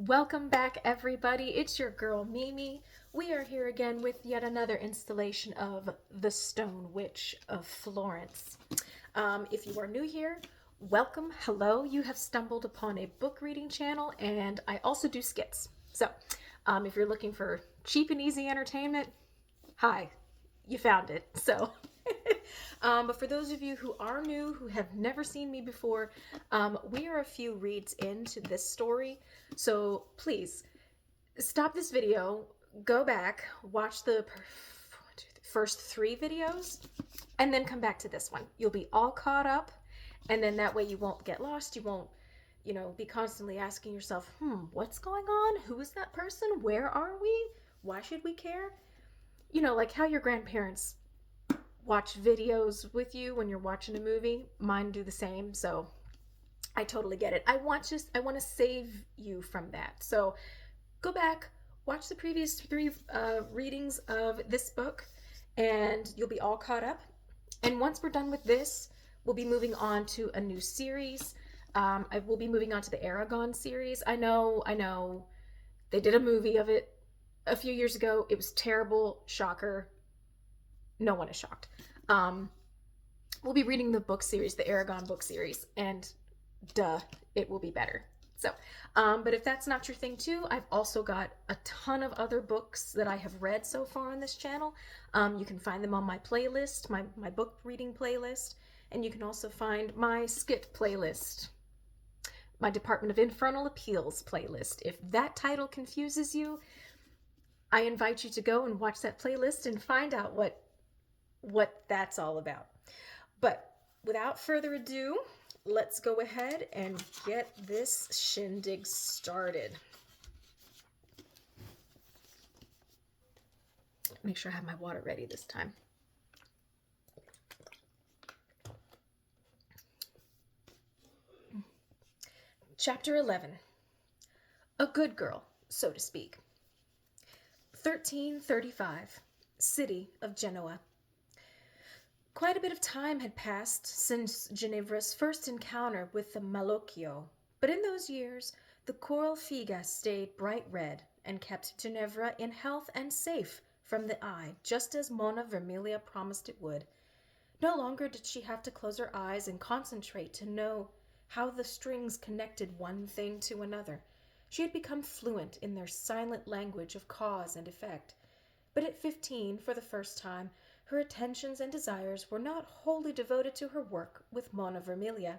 Welcome back, everybody. It's your girl, Mimi. We are here again with yet another installation of The Stone Witch of Florence. If you are new here, welcome. Hello. You have stumbled upon a book reading channel, and I also do skits. So, if you're looking for cheap and easy entertainment, hi, you found it. So, but for those of you who are new, who have never seen me before, we are a few reads into this story. So please stop this video, go back, watch the first 3 videos, and then come back to this one. You'll be all caught up, and then that way you won't get lost. You won't, be constantly asking yourself, what's going on? Who is that person? Where are we? Why should we care? Like how your grandparents watch videos with you when you're watching a movie. Mine do the same, so I totally get it. I want to save you from that. So go back, watch the previous 3 readings of this book, and you'll be all caught up. And once we're done with this, we'll be moving on to a new series. I will be moving on to the Aragon series. I know. They did a movie of it a few years ago. It was terrible. Shocker. No one is shocked. We'll be reading the book series, the Aragon book series, and duh, it will be better. So, but if that's not your thing too, I've also got a ton of other books that I have read so far on this channel. You can find them on my playlist, my book reading playlist, and you can also find my skit playlist, my Department of Infernal Appeals playlist. If that title confuses you, I invite you to go and watch that playlist and find out what that's all about. But without further ado, let's go ahead and get this shindig started. Make sure I have my water ready this time. Chapter 11. A good girl, so to speak. 1335, city of Genoa. Quite a bit of time had passed since Ginevra's first encounter with the Malocchio, but in those years the coral figa stayed bright red and kept Ginevra in health and safe from the eye, just as Monna Vermiglia promised it would. No longer did she have to close her eyes and concentrate to know how the strings connected one thing to another. She had become fluent in their silent language of cause and effect. But at 15, for the first time, her attentions and desires were not wholly devoted to her work with Monna Vermiglia.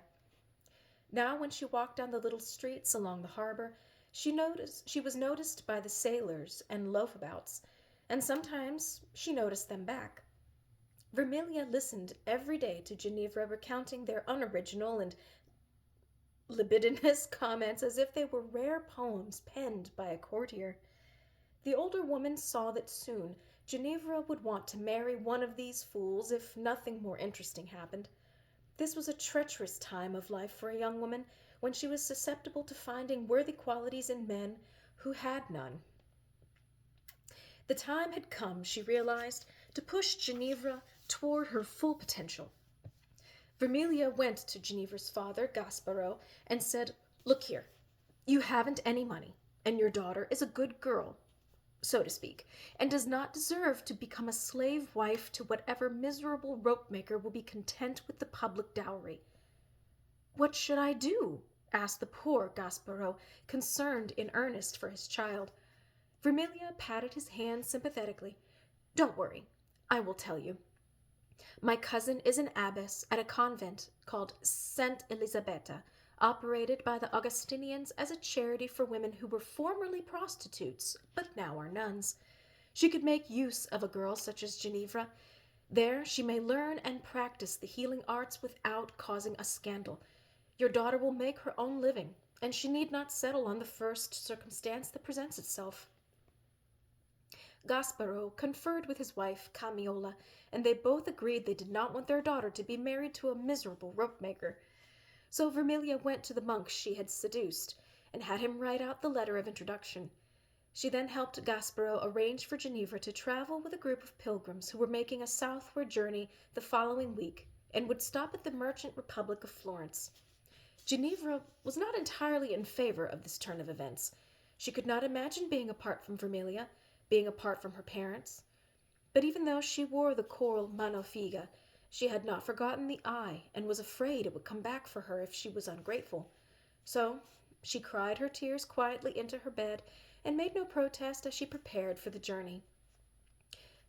Now, when she walked down the little streets along the harbor, she was noticed by the sailors and loafabouts, and sometimes she noticed them back. Vermiglia listened every day to Ginevra recounting their unoriginal and libidinous comments as if they were rare poems penned by a courtier. The older woman saw that soon Ginevra would want to marry one of these fools if nothing more interesting happened. This was a treacherous time of life for a young woman, when she was susceptible to finding worthy qualities in men who had none. The time had come, she realized, to push Ginevra toward her full potential. Vermiglia went to Ginevra's father, Gasparo, and said, "Look here, you haven't any money, and your daughter is a good girl, so to speak, and does not deserve to become a slave wife to whatever miserable rope-maker will be content with the public dowry." "What should I do?" asked the poor Gasparo, concerned in earnest for his child. Vermiglia patted his hand sympathetically. "Don't worry, I will tell you. My cousin is an abbess at a convent called St. Elisabetta, operated by the Augustinians as a charity for women who were formerly prostitutes, but now are nuns. She could make use of a girl such as Ginevra. There she may learn and practice the healing arts without causing a scandal. Your daughter will make her own living, and she need not settle on the first circumstance that presents itself." Gasparo conferred with his wife, Camiola, and they both agreed they did not want their daughter to be married to a miserable rope-maker. So Vermiglia went to the monk she had seduced, and had him write out the letter of introduction. She then helped Gasparo arrange for Ginevra to travel with a group of pilgrims who were making a southward journey the following week, and would stop at the merchant republic of Florence. Ginevra was not entirely in favor of this turn of events. She could not imagine being apart from Vermilia, being apart from her parents. But even though she wore the coral mano figa, she had not forgotten the eye and was afraid it would come back for her if she was ungrateful. So she cried her tears quietly into her bed and made no protest as she prepared for the journey.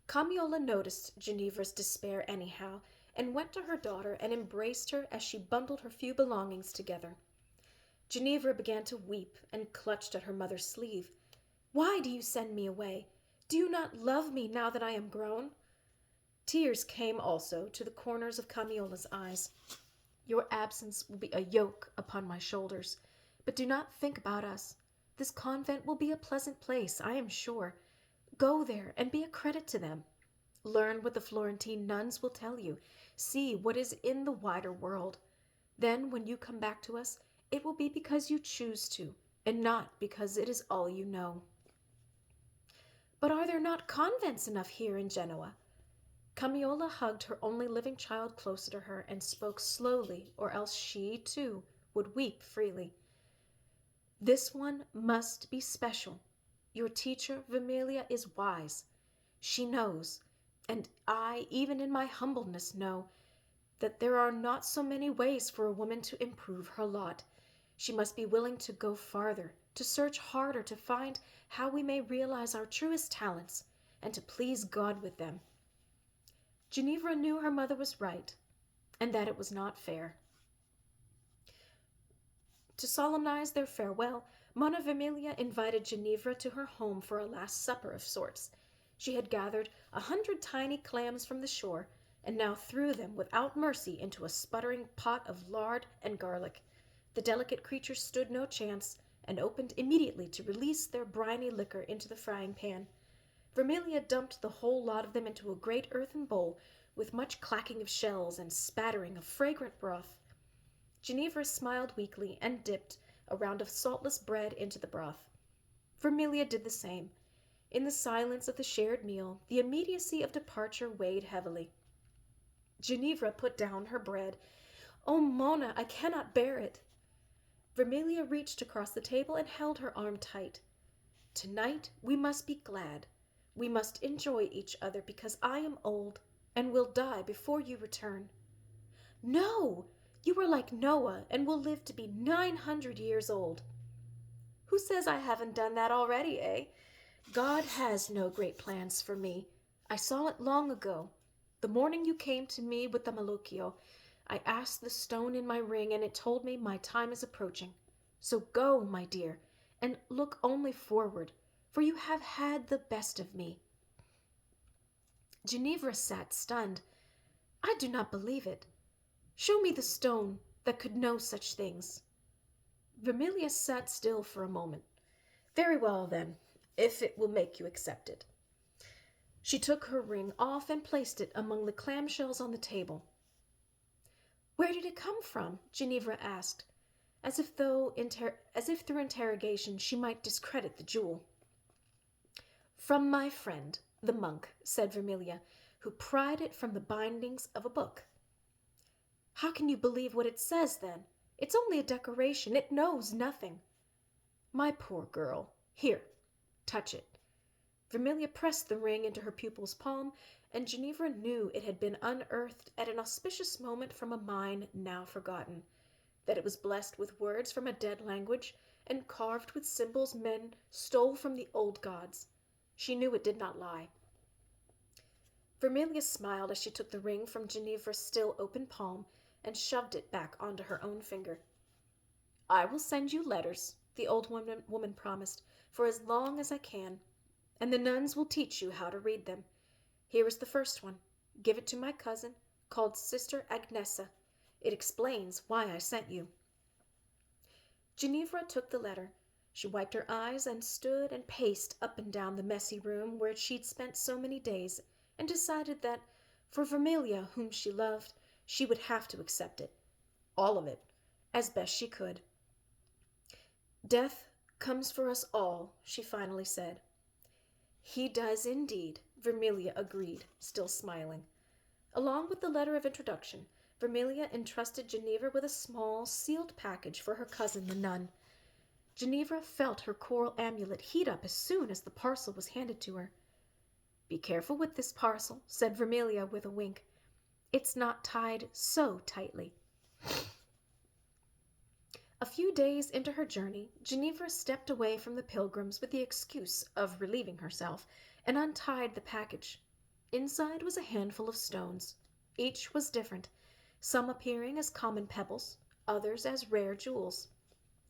Camiola noticed Ginevra's despair anyhow, and went to her daughter and embraced her as she bundled her few belongings together. Ginevra began to weep and clutched at her mother's sleeve. "Why do you send me away? Do you not love me now that I am grown?" Tears came also to the corners of Camiola's eyes. "Your absence will be a yoke upon my shoulders, but do not think about us. This convent will be a pleasant place, I am sure. Go there and be a credit to them. Learn what the Florentine nuns will tell you. See what is in the wider world. Then, when you come back to us, it will be because you choose to, and not because it is all you know." "But are there not convents enough here in Genoa?" Camiola hugged her only living child closer to her and spoke slowly, or else she, too, would weep freely. "This one must be special. Your teacher, Vermilia, is wise. She knows, and I, even in my humbleness, know, that there are not so many ways for a woman to improve her lot. She must be willing to go farther, to search harder, to find how we may realize our truest talents, and to please God with them." Ginevra knew her mother was right, and that it was not fair. To solemnize their farewell, Monna Vermilia invited Ginevra to her home for a last supper of sorts. She had gathered 100 tiny clams from the shore, and now threw them without mercy into a sputtering pot of lard and garlic. The delicate creatures stood no chance, and opened immediately to release their briny liquor into the frying pan. Vermilia dumped the whole lot of them into a great earthen bowl, with much clacking of shells and spattering of fragrant broth. Ginevra smiled weakly and dipped a round of saltless bread into the broth. Vermilia did the same. In the silence of the shared meal, the immediacy of departure weighed heavily. Ginevra put down her bread. "Oh, Monna, I cannot bear it." Vermilia reached across the table and held her arm tight. "Tonight we must be glad. We must enjoy each other because I am old and will die before you return." "No! You are like Noah and will live to be 900 years old." "Who says I haven't done that already, eh? God has no great plans for me. I saw it long ago. The morning you came to me with the Malocchio, I asked the stone in my ring, and it told me my time is approaching. So go, my dear, and look only forward, for you have had the best of me." Ginevra sat stunned. "I do not believe it. Show me the stone that could know such things." Vermilia sat still for a moment. "Very well, then, if it will make you accept it." She took her ring off and placed it among the clamshells on the table. "Where did it come from?" Ginevra asked, as if through interrogation she might discredit the jewel. "From my friend, the monk," said Vermilia, "who pried it from the bindings of a book." "How can you believe what it says, then? It's only a decoration. It knows nothing." "My poor girl. Here, touch it." Vermilia pressed the ring into her pupil's palm, and Ginevra knew it had been unearthed at an auspicious moment from a mine now forgotten, that it was blessed with words from a dead language, and carved with symbols men stole from the old gods. She knew it did not lie. Vermilia smiled as she took the ring from Ginevra's still open palm and shoved it back onto her own finger. "I will send you letters," the old woman promised, "for as long as I can, and the nuns will teach you how to read them. Here is the first one. Give it to my cousin, called Sister Agnesa. It explains why I sent you." Ginevra took the letter. She wiped her eyes and stood and paced up and down the messy room where she'd spent so many days, and decided that, for Vermilia, whom she loved, she would have to accept it. All of it, as best she could. "Death comes for us all," she finally said. "He does indeed," Vermilia agreed, still smiling. Along with the letter of introduction, Vermilia entrusted Ginevra with a small, sealed package for her cousin the nun. Ginevra felt her coral amulet heat up as soon as the parcel was handed to her. "Be careful with this parcel," said Vermilia with a wink. "It's not tied so tightly." A few days into her journey, Ginevra stepped away from the pilgrims with the excuse of relieving herself, and untied the package. Inside was a handful of stones. Each was different, some appearing as common pebbles, others as rare jewels.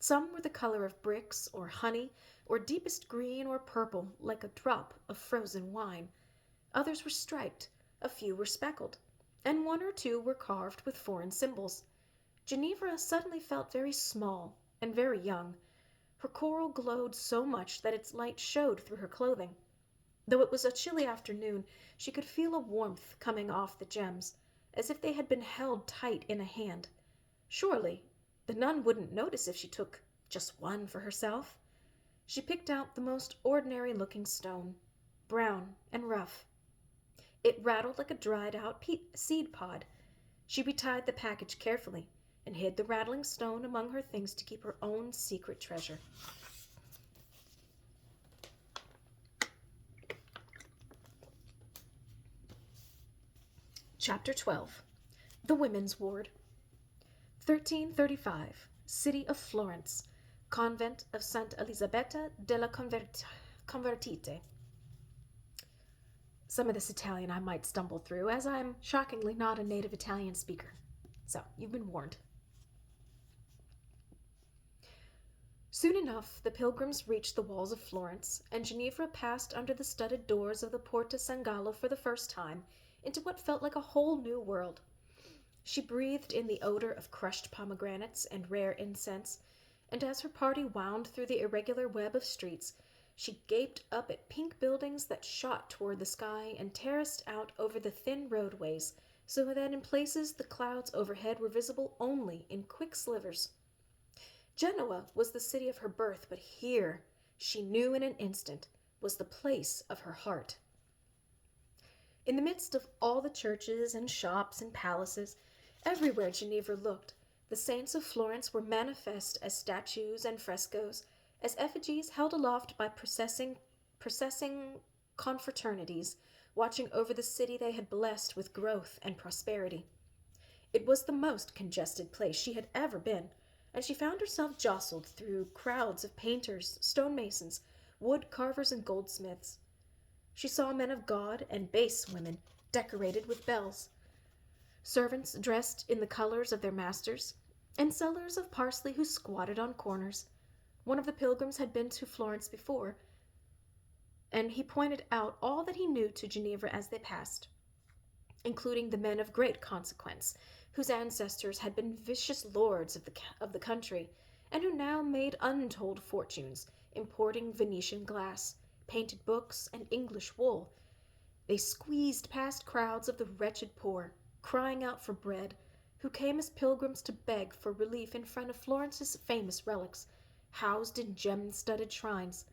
Some were the color of bricks, or honey, or deepest green or purple, like a drop of frozen wine. Others were striped, a few were speckled, and one or two were carved with foreign symbols. Ginevra suddenly felt very small and very young. Her coral glowed so much that its light showed through her clothing. Though it was a chilly afternoon, she could feel a warmth coming off the gems, as if they had been held tight in a hand. Surely the nun wouldn't notice if she took just one for herself. She picked out the most ordinary-looking stone, brown and rough. It rattled like a dried-out seed pod. She retied the package carefully and hid the rattling stone among her things to keep her own secret treasure. Chapter 12. The Women's Ward. 1335. City of Florence. Convent of Santa Elisabetta della Convertite. Some of this Italian I might stumble through, as I'm shockingly not a native Italian speaker. So, you've been warned. Soon enough, the pilgrims reached the walls of Florence, and Ginevra passed under the studded doors of the Porta San Gallo for the first time into what felt like a whole new world. She breathed in the odor of crushed pomegranates and rare incense, and as her party wound through the irregular web of streets, she gaped up at pink buildings that shot toward the sky and terraced out over the thin roadways, so that in places the clouds overhead were visible only in quick slivers. Genoa was the city of her birth, but here, she knew in an instant, was the place of her heart. In the midst of all the churches and shops and palaces, everywhere Ginevra looked, the saints of Florence were manifest as statues and frescoes, as effigies held aloft by processing confraternities, watching over the city they had blessed with growth and prosperity. It was the most congested place she had ever been, and she found herself jostled through crowds of painters, stonemasons, wood carvers, and goldsmiths. She saw men of God and base women decorated with bells, servants dressed in the colors of their masters, and sellers of parsley who squatted on corners. One of the pilgrims had been to Florence before, and he pointed out all that he knew to Ginevra as they passed, including the men of great consequence, whose ancestors had been vicious lords of the country, and who now made untold fortunes importing Venetian glass, painted books, and English wool. They squeezed past crowds of the wretched poor, crying out for bread, who came as pilgrims to beg for relief in front of Florence's famous relics, housed in gem-studded shrines.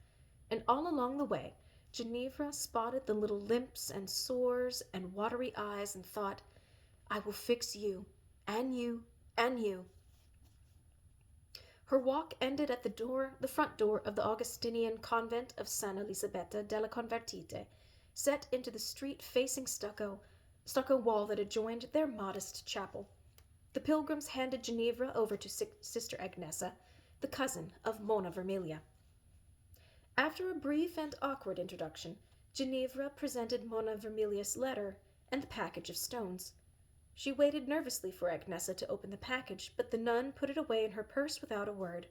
And all along the way, Ginevra spotted the little limps and sores and watery eyes and thought, "I will fix you, and you, and you." Her walk ended at the front door of the Augustinian convent of San Elisabetta della Convertite, set into the street-facing stucco wall that adjoined their modest chapel. The pilgrims handed Ginevra over to Sister Agnesa, the cousin of Monna Vermilia. After a brief and awkward introduction, Ginevra presented Monna Vermilia's letter and the package of stones. She waited nervously for Agnesa to open the package, but the nun put it away in her purse without a word.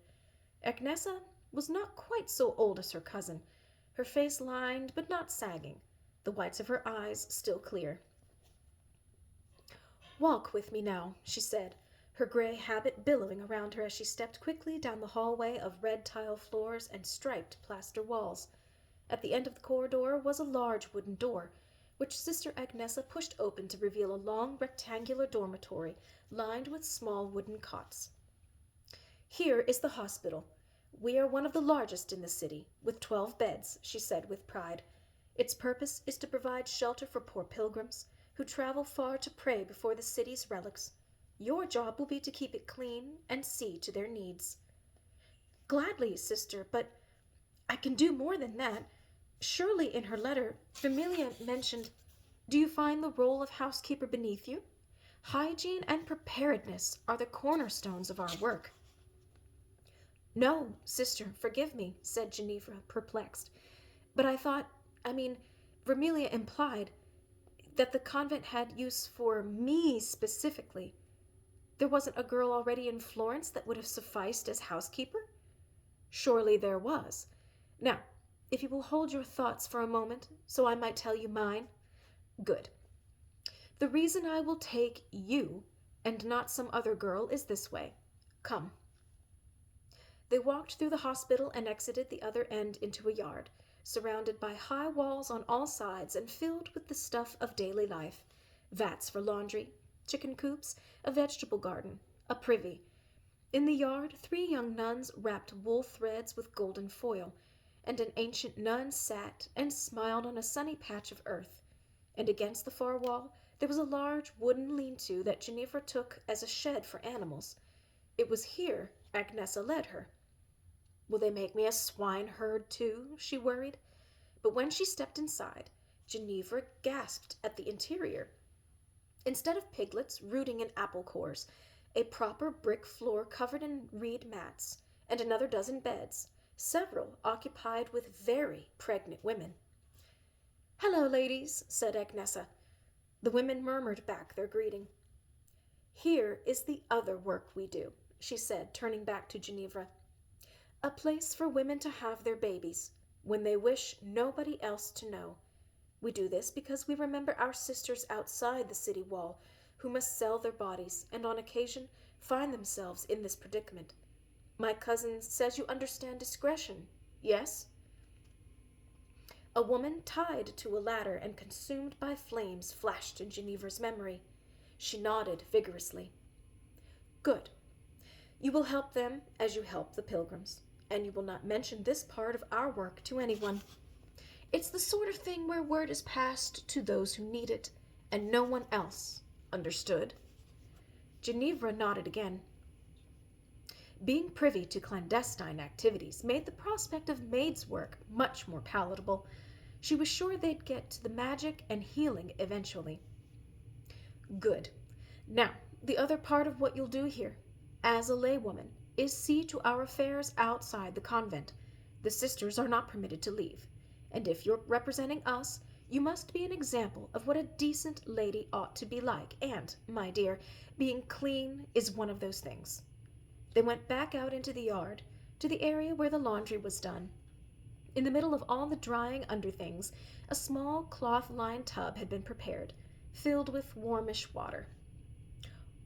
Agnesa was not quite so old as her cousin, her face lined but not sagging, the whites of her eyes still clear. "Walk with me now," she said, her gray habit billowing around her as she stepped quickly down the hallway of red tile floors and striped plaster walls. At the end of the corridor was a large wooden door, which Sister Agnesa pushed open to reveal a long rectangular dormitory lined with small wooden cots. "Here is the hospital. We are one of the largest in the city, with 12 beds," she said with pride. "Its purpose is to provide shelter for poor pilgrims who travel far to pray before the city's relics. Your job will be to keep it clean and see to their needs." Gladly, sister, but I can do more than that. Surely in her letter, Familia mentioned, do you find the role of housekeeper beneath you? Hygiene and preparedness are the cornerstones of our work. No, sister, forgive me, said Ginevra, perplexed. But I mean, Vermilia implied that the convent had use for me specifically. There wasn't a girl already in Florence that would have sufficed as housekeeper? Surely there was. Now, if you will hold your thoughts for a moment, so I might tell you mine. Good. The reason I will take you, and not some other girl, is this way. Come. They walked through the hospital and exited the other end into a yard, surrounded by high walls on all sides and filled with the stuff of daily life. Vats for laundry, chicken coops, a vegetable garden, a privy. In the yard, 3 young nuns wrapped wool threads with golden foil, and an ancient nun sat and smiled on a sunny patch of earth. And against the far wall there was a large wooden lean-to that Ginevra took as a shed for animals. It was here Agnesa led her. Will they make me a swineherd too? She worried. But when she stepped inside, Ginevra gasped at the interior. Instead of piglets rooting in apple cores, a proper brick floor covered in reed mats, and another dozen beds, several occupied with very pregnant women. Hello, ladies, said Agnesa. The women murmured back their greeting. Here is the other work we do, she said, turning back to Ginevra. A place for women to have their babies, when they wish nobody else to know. We do this because we remember our sisters outside the city wall, who must sell their bodies, and on occasion find themselves in this predicament. My cousin says you understand discretion, yes? A woman tied to a ladder and consumed by flames flashed in Ginevra's memory. She nodded vigorously. Good. You will help them as you help the pilgrims, and you will not mention this part of our work to anyone. It's the sort of thing where word is passed to those who need it, and no one else. Understood? Ginevra nodded again. Being privy to clandestine activities made the prospect of maid's work much more palatable. She was sure they'd get to the magic and healing eventually. Good. Now, the other part of what you'll do here, as a laywoman, is see to our affairs outside the convent. The sisters are not permitted to leave, and if you're representing us, you must be an example of what a decent lady ought to be like, and, my dear, being clean is one of those things. They went back out into the yard, to the area where the laundry was done. In the middle of all the drying underthings, a small cloth-lined tub had been prepared, filled with warmish water.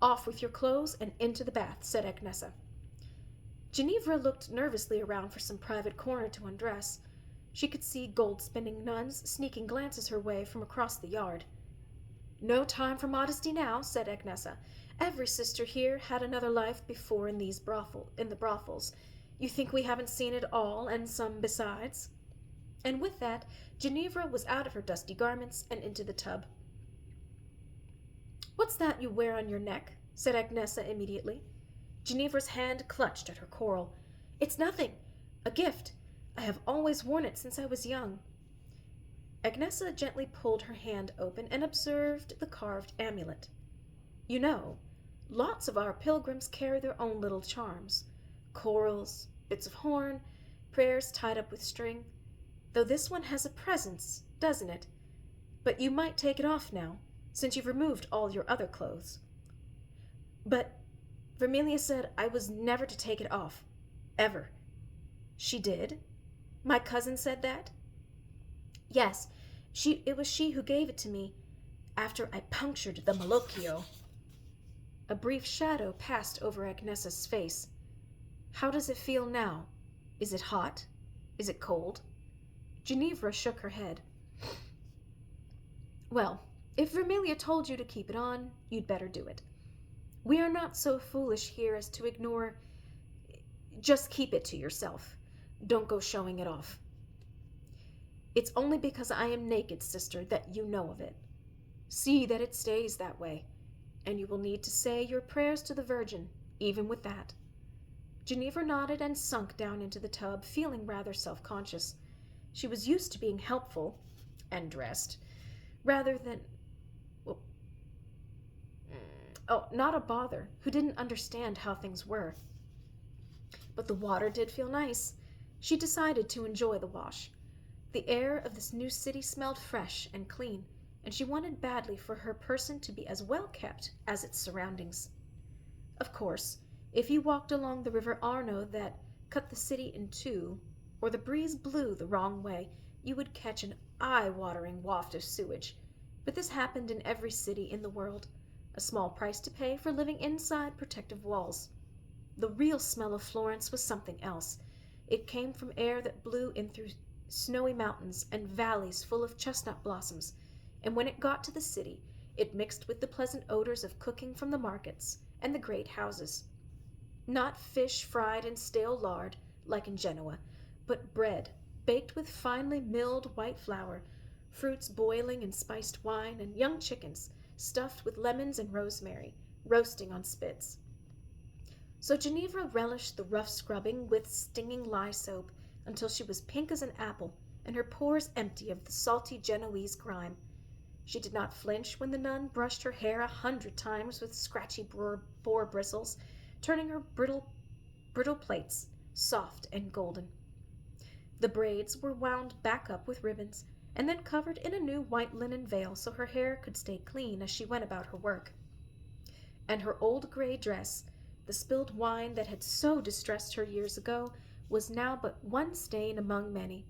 Off with your clothes and into the bath, said Agnesa. Ginevra looked nervously around for some private corner to undress. She could see gold-spinning nuns sneaking glances her way from across the yard. No time for modesty now, said Agnesa. Every sister here had another life before in the brothels. You think we haven't seen it all, and some besides? And with that, Ginevra was out of her dusty garments and into the tub. What's that you wear on your neck? Said Agnesa immediately. Ginevra's hand clutched at her coral. It's nothing. A gift. I have always worn it since I was young. Agnesa gently pulled her hand open and observed the carved amulet. You know, lots of our pilgrims carry their own little charms. Corals, bits of horn, prayers tied up with string. Though this one has a presence, doesn't it? But you might take it off now, since you've removed all your other clothes. But Vermilia said I was never to take it off. Ever. She did? My cousin said that? Yes, it was she who gave it to me, after I punctured the malocchio. A brief shadow passed over Agnesa's face. How does it feel now? Is it hot? Is it cold? Ginevra shook her head. Well, if Vermilia told you to keep it on, you'd better do it. We are not so foolish here as to ignore... Just keep it to yourself. Don't go showing it off. It's only because I am naked, sister, that you know of it. See that it stays that way, and you will need to say your prayers to the Virgin, even with that. Ginevra nodded and sunk down into the tub, feeling rather self-conscious. She was used to being helpful and dressed, rather than, not a bother who didn't understand how things were. But the water did feel nice. She decided to enjoy the wash. The air of this new city smelled fresh and clean, and she wanted badly for her person to be as well kept as its surroundings. Of course, if you walked along the river Arno that cut the city in two, or the breeze blew the wrong way, you would catch an eye-watering waft of sewage. But this happened in every city in the world, a small price to pay for living inside protective walls. The real smell of Florence was something else. It came from air that blew in through snowy mountains and valleys full of chestnut blossoms, and when it got to the city, it mixed with the pleasant odors of cooking from the markets and the great houses. Not fish fried in stale lard, like in Genoa, but bread baked with finely milled white flour, fruits boiling in spiced wine, and young chickens stuffed with lemons and rosemary, roasting on spits. So Ginevra relished the rough scrubbing with stinging lye soap until she was pink as an apple and her pores empty of the salty Genoese grime. She did not flinch when the nun brushed her hair 100 times with scratchy boar bristles, turning her brittle plaits soft and golden. The braids were wound back up with ribbons and then covered in a new white linen veil so her hair could stay clean as she went about her work. And her old gray dress, the spilled wine that had so distressed her years ago, was now but one stain among many.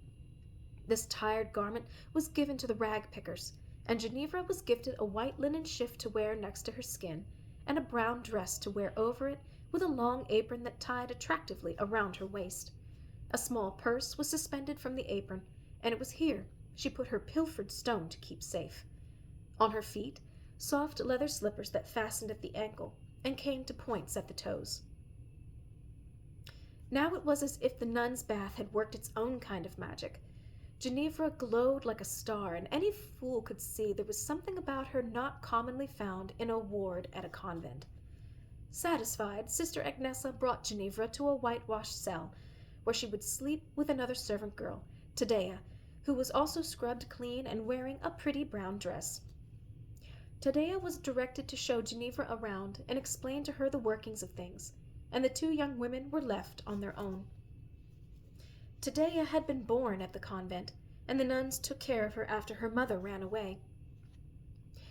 This tired garment was given to the rag pickers, and Ginevra was gifted a white linen shift to wear next to her skin, and a brown dress to wear over it with a long apron that tied attractively around her waist. A small purse was suspended from the apron, and it was here she put her pilfered stone to keep safe. On her feet, soft leather slippers that fastened at the ankle and came to points at the toes. Now it was as if the nun's bath had worked its own kind of magic. Ginevra glowed like a star, and any fool could see there was something about her not commonly found in a ward at a convent. Satisfied, Sister Agnesa brought Ginevra to a whitewashed cell, where she would sleep with another servant girl, Taddea, who was also scrubbed clean and wearing a pretty brown dress. Taddea was directed to show Ginevra around and explain to her the workings of things, and the two young women were left on their own. Taddea had been born at the convent, and the nuns took care of her after her mother ran away.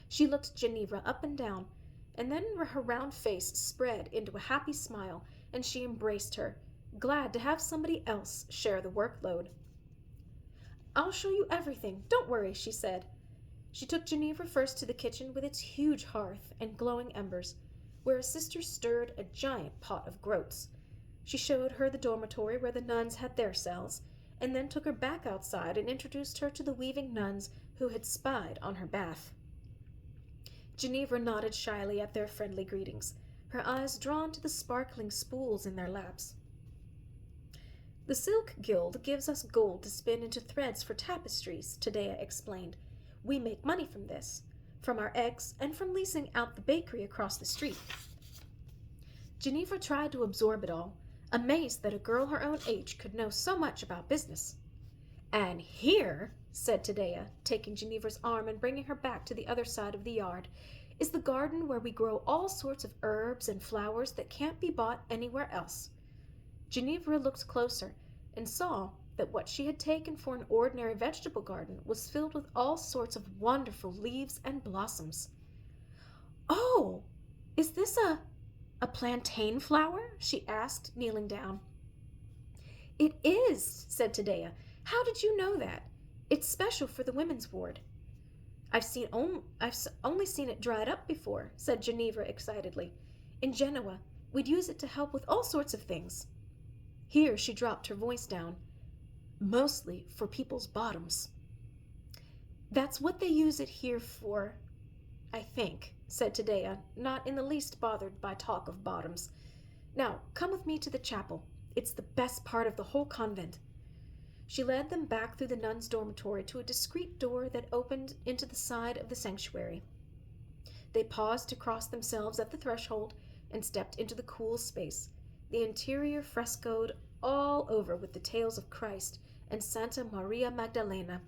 She looked Ginevra up and down, and then her round face spread into a happy smile, and she embraced her, glad to have somebody else share the workload. "I'll show you everything, don't worry," she said. She took Ginevra first to the kitchen with its huge hearth and glowing embers, where a sister stirred a giant pot of groats. She showed her the dormitory where the nuns had their cells, and then took her back outside and introduced her to the weaving nuns who had spied on her bath. Ginevra nodded shyly at their friendly greetings, her eyes drawn to the sparkling spools in their laps. "The Silk Guild gives us gold to spin into threads for tapestries," Taddea explained. "We make money from this, from our eggs, and from leasing out the bakery across the street." Ginevra tried to absorb it all, amazed that a girl her own age could know so much about business. "And here," said Taddea, taking Ginevra's arm and bringing her back to the other side of the yard, "is the garden where we grow all sorts of herbs and flowers that can't be bought anywhere else." Ginevra looked closer and saw that what she had taken for an ordinary vegetable garden was filled with all sorts of wonderful leaves and blossoms. "Oh, is this a plantain flower?" she asked, kneeling down. "It is," said Taddea. "How did you know that? It's special for the women's ward." I've only seen it dried up before," said Ginevra excitedly. "In Genoa, we'd use it to help with all sorts of things." Here she dropped her voice down. "Mostly for people's bottoms." "That's what they use it here for, I think," said Taddea, not in the least bothered by talk of bottoms. "Now, come with me to the chapel. It's the best part of the whole convent." She led them back through the nuns' dormitory to a discreet door that opened into the side of the sanctuary. They paused to cross themselves at the threshold and stepped into the cool space. the interior frescoed all over with the tales of Christ and Santa Maria Magdalena.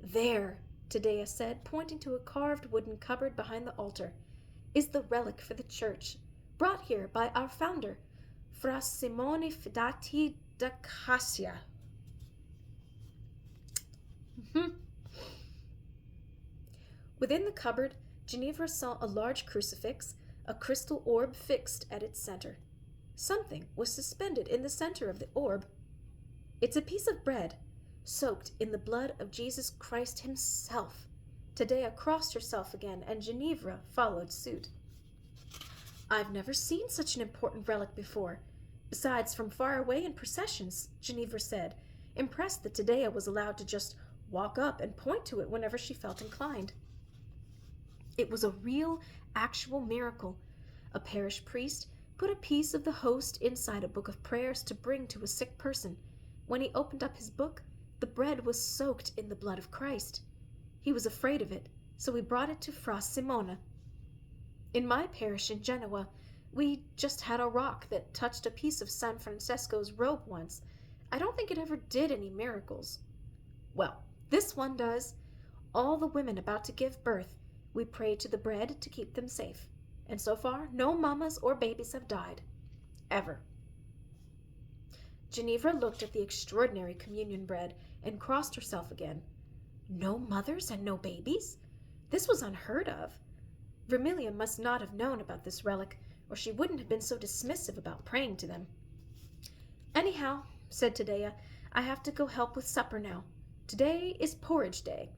"There," Taddea said, pointing to a carved wooden cupboard behind the altar, "is the relic for the church, brought here by our founder, Fra Simone Fidati da Cassia." Within the cupboard, Ginevra saw a large crucifix, a crystal orb fixed at its center. Something was suspended in the center of the orb. "It's a piece of bread, soaked in the blood of Jesus Christ himself." Taddea crossed herself again, and Ginevra followed suit. "I've never seen such an important relic before, besides from far away in processions," Ginevra said, impressed that Taddea was allowed to just walk up and point to it whenever she felt inclined. It was a real, actual miracle. A parish priest put a piece of the host inside a book of prayers to bring to a sick person. When he opened up his book, the bread was soaked in the blood of Christ. He was afraid of it, so he brought it to Fra Simone. In my parish in Genoa, we just had a rock that touched a piece of San Francesco's robe once. I don't think it ever did any miracles. Well, this one does. All the women about to give birth, we pray to the bread to keep them safe. And so far, no mamas or babies have died. Ever." Ginevra looked at the extraordinary communion bread and crossed herself again. No mothers and no babies? This was unheard of. Vermilia must not have known about this relic, or she wouldn't have been so dismissive about praying to them. "Anyhow," said Taddea, "I have to go help with supper now. Today is porridge day.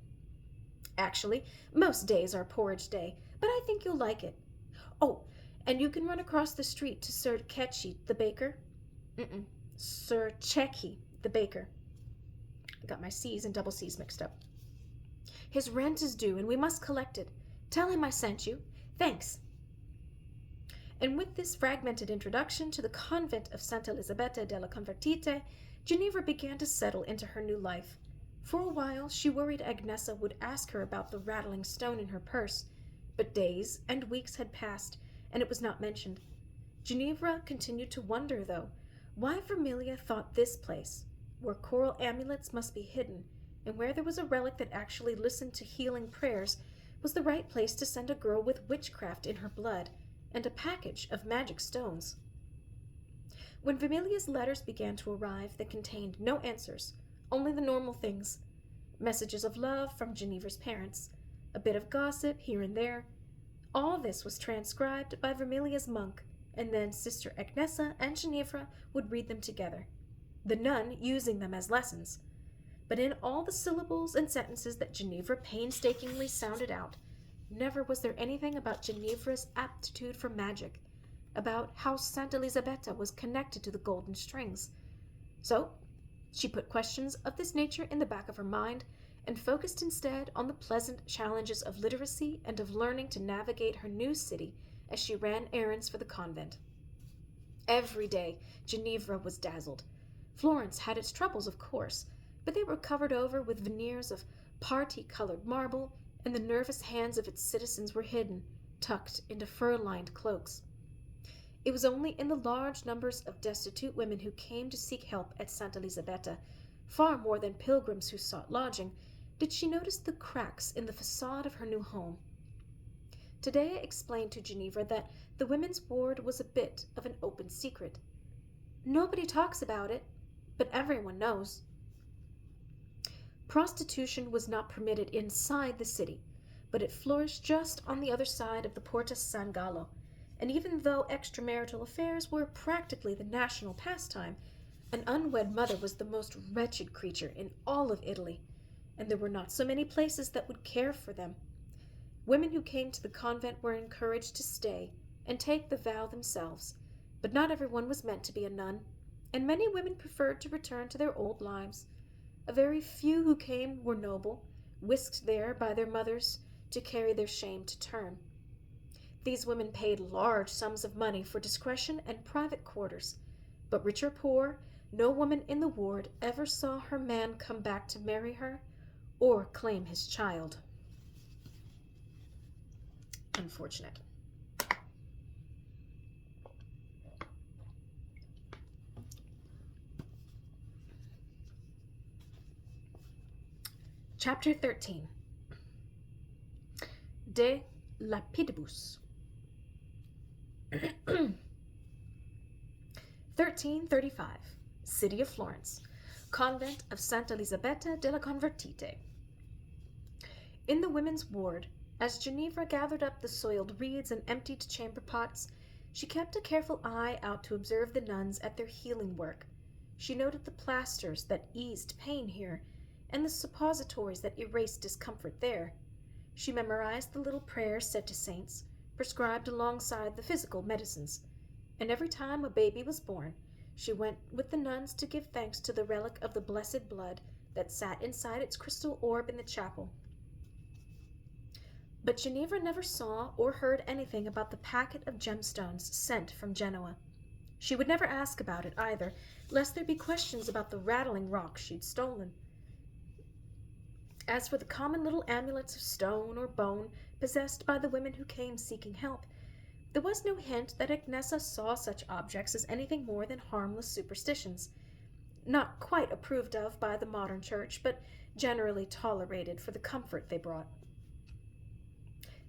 Actually, most days are porridge day, but I think you'll like it. Oh, and you can run across the street to Sir Cecchi, the baker. Sir Cecchi, the baker. I got my C's and double C's mixed up. His rent is due, and we must collect it. Tell him I sent you. Thanks." And with this fragmented introduction to the convent of Santa Elisabetta della Convertite, Ginevra began to settle into her new life. For a while, she worried Agnesa would ask her about the rattling stone in her purse, but days and weeks had passed, and it was not mentioned. Ginevra continued to wonder, though, why Vermilia thought this place, where coral amulets must be hidden, and where there was a relic that actually listened to healing prayers, was the right place to send a girl with witchcraft in her blood, and a package of magic stones. When Vermilia's letters began to arrive, they contained no answers, only the normal things. Messages of love from Ginevra's parents, a bit of gossip here and there. All this was transcribed by Vermilia's monk, and then Sister Agnesa and Ginevra would read them together, the nun using them as lessons. But in all the syllables and sentences that Ginevra painstakingly sounded out, never was there anything about Ginevra's aptitude for magic, about how Santa Elisabetta was connected to the golden strings. So she put questions of this nature in the back of her mind and focused instead on the pleasant challenges of literacy and of learning to navigate her new city as she ran errands for the convent. Every day, Ginevra was dazzled. Florence had its troubles, of course, but they were covered over with veneers of party-colored marble, and the nervous hands of its citizens were hidden, tucked into fur-lined cloaks. It was only in the large numbers of destitute women who came to seek help at Santa Elisabetta, far more than pilgrims who sought lodging, did she notice the cracks in the facade of her new home. Taddea explained to Ginevra that the women's ward was a bit of an open secret. Nobody talks about it, but everyone knows. Prostitution was not permitted inside the city, but it flourished just on the other side of the Porta San Gallo, and even though extramarital affairs were practically the national pastime, an unwed mother was the most wretched creature in all of Italy, and there were not so many places that would care for them. Women who came to the convent were encouraged to stay and take the vow themselves, but not everyone was meant to be a nun, and many women preferred to return to their old lives. A very few who came were noble, whisked there by their mothers to carry their shame to term. These women paid large sums of money for discretion and private quarters, but rich or poor, no woman in the ward ever saw her man come back to marry her or claim his child. Unfortunate. Chapter 13. De Lapidibus. 1335. City of Florence. Convent of Santa Elisabetta della Convertite. In the women's ward, as Ginevra gathered up the soiled reeds and emptied chamber pots, she kept a careful eye out to observe the nuns at their healing work. She noted the plasters that eased pain here, and the suppositories that erased discomfort there. She memorized the little prayers said to saints, prescribed alongside the physical medicines, and every time a baby was born, she went with the nuns to give thanks to the relic of the blessed blood that sat inside its crystal orb in the chapel. But Ginevra never saw or heard anything about the packet of gemstones sent from Genoa. She would never ask about it either, lest there be questions about the rattling rock she'd stolen. As for the common little amulets of stone or bone possessed by the women who came seeking help, there was no hint that Agnesa saw such objects as anything more than harmless superstitions, not quite approved of by the modern church, but generally tolerated for the comfort they brought.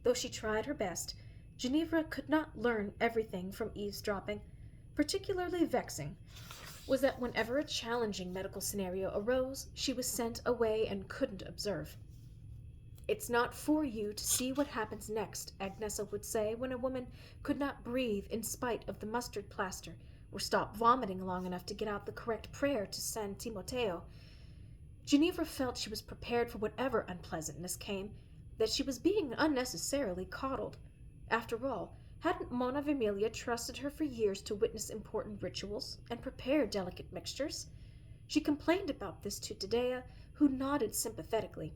Though she tried her best, Ginevra could not learn everything from eavesdropping. Particularly vexing was that whenever a challenging medical scenario arose, she was sent away and couldn't observe. "It's not for you to see what happens next," Agnesa would say when a woman could not breathe in spite of the mustard plaster, or stop vomiting long enough to get out the correct prayer to San Timoteo. Ginevra felt she was prepared for whatever unpleasantness came, that she was being unnecessarily coddled. After all, hadn't Monna Vermilia trusted her for years to witness important rituals and prepare delicate mixtures? She complained about this to Taddea, who nodded sympathetically.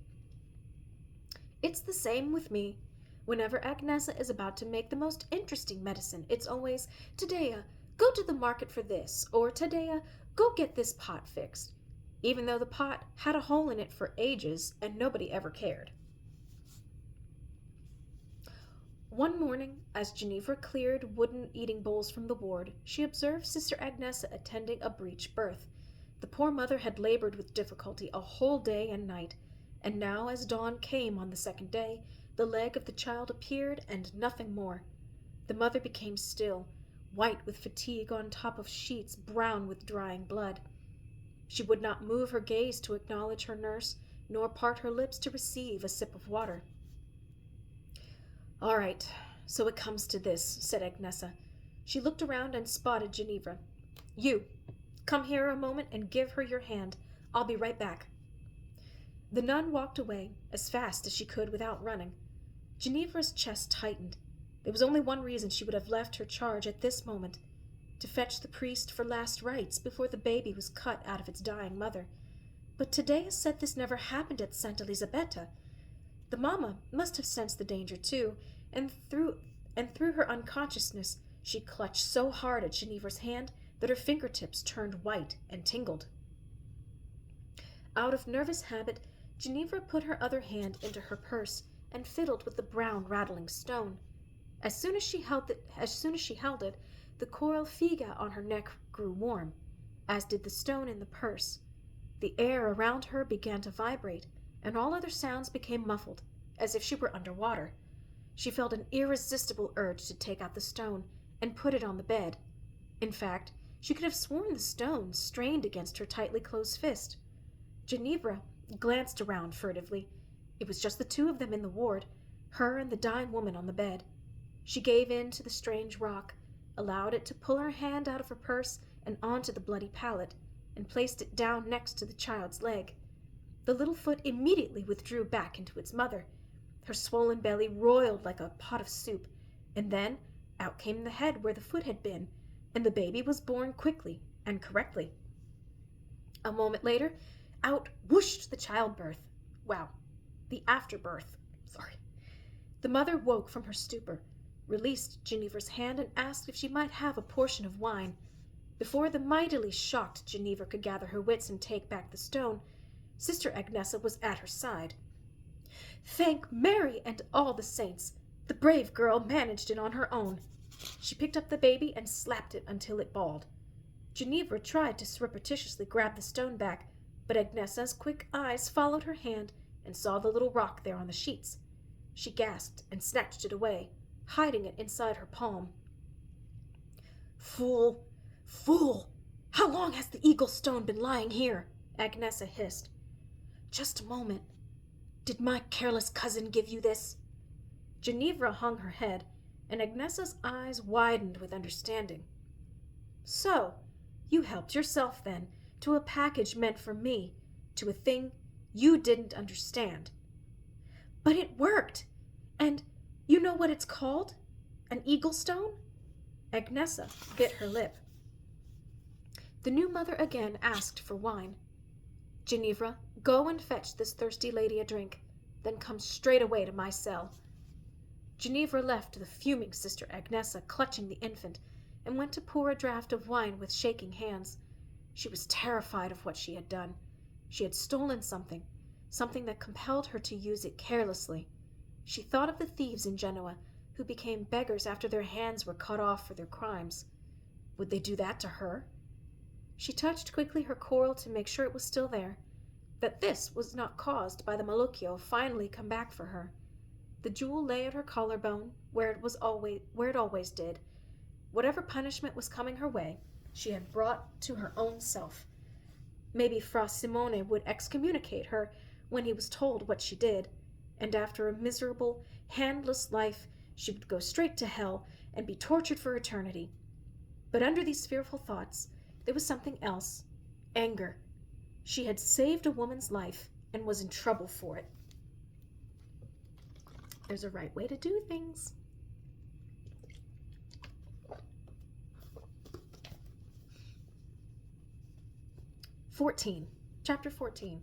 "It's the same with me. Whenever Agnesa is about to make the most interesting medicine, it's always, 'Taddea, go to the market for this,' or 'Taddea, go get this pot fixed,' even though the pot had a hole in it for ages and nobody ever cared." One morning, as Ginevra cleared wooden eating bowls from the ward, she observed Sister Agnesa attending a breech birth. The poor mother had labored with difficulty a whole day and night, and now, as dawn came on the second day, the leg of the child appeared and nothing more. The mother became still, white with fatigue on top of sheets brown with drying blood. She would not move her gaze to acknowledge her nurse, nor part her lips to receive a sip of water. "All right, so it comes to this," said Agnesa. She looked around and spotted Ginevra. "You, come here a moment and give her your hand. I'll be right back." The nun walked away as fast as she could without running. Ginevra's chest tightened. There was only one reason she would have left her charge at this moment: to fetch the priest for last rites before the baby was cut out of its dying mother. But Taddea said this never happened at Santa Elisabetta. The mamma must have sensed the danger too, and through her unconsciousness she clutched so hard at Ginevra's hand that her fingertips turned white and tingled. Out of nervous habit, Ginevra put her other hand into her purse and fiddled with the brown rattling stone. As soon as she held it, the coral figa on her neck grew warm, as did the stone in the purse. The air around her began to vibrate, and all other sounds became muffled, as if she were under water. She felt an irresistible urge to take out the stone and put it on the bed. In fact, she could have sworn the stone strained against her tightly closed fist. Ginevra glanced around furtively. It was just the two of them in the ward, her and the dying woman on the bed. She gave in to the strange rock, allowed it to pull her hand out of her purse and onto the bloody pallet, and placed it down next to the child's leg. The little foot immediately withdrew back into its mother. Her swollen belly roiled like a pot of soup, and then out came the head where the foot had been, and the baby was born quickly and correctly. A moment later, out whooshed the the afterbirth. The mother woke from her stupor, released Ginevra's hand, and asked if she might have a portion of wine. Before the mightily shocked Ginevra could gather her wits and take back the stone, Sister Agnesa was at her side. "Thank Mary and all the saints! The brave girl managed it on her own." She picked up the baby and slapped it until it bawled. Ginevra tried to surreptitiously grab the stone back, but Agnesa's quick eyes followed her hand and saw the little rock there on the sheets. She gasped and snatched it away, hiding it inside her palm. "Fool! Fool! How long has the eagle stone been lying here?" Agnesa hissed. "Just a moment. Did my careless cousin give you this?" Ginevra hung her head, and Agnesa's eyes widened with understanding. "So, you helped yourself, then, to a package meant for me, to a thing you didn't understand. But it worked! And you know what it's called? An eagle stone?" Agnesa bit her lip. The new mother again asked for wine. "Ginevra, go and fetch this thirsty lady a drink, then come straight away to my cell." Ginevra left the fuming Sister Agnesa clutching the infant, and went to pour a draught of wine with shaking hands. She was terrified of what she had done. She had stolen something that compelled her to use it carelessly. She thought of the thieves in Genoa, who became beggars after their hands were cut off for their crimes. Would they do that to her? She touched quickly her coral to make sure it was still there, that this was not caused by the Malocchio finally come back for her. The jewel lay at her collarbone, where it always did. Whatever punishment was coming her way, she had brought to her own self. Maybe Fra Simone would excommunicate her when he was told what she did, and after a miserable, handless life, she would go straight to hell and be tortured for eternity. But under these fearful thoughts, there was something else: anger. She had saved a woman's life and was in trouble for it. There's a right way to do things. Chapter 14.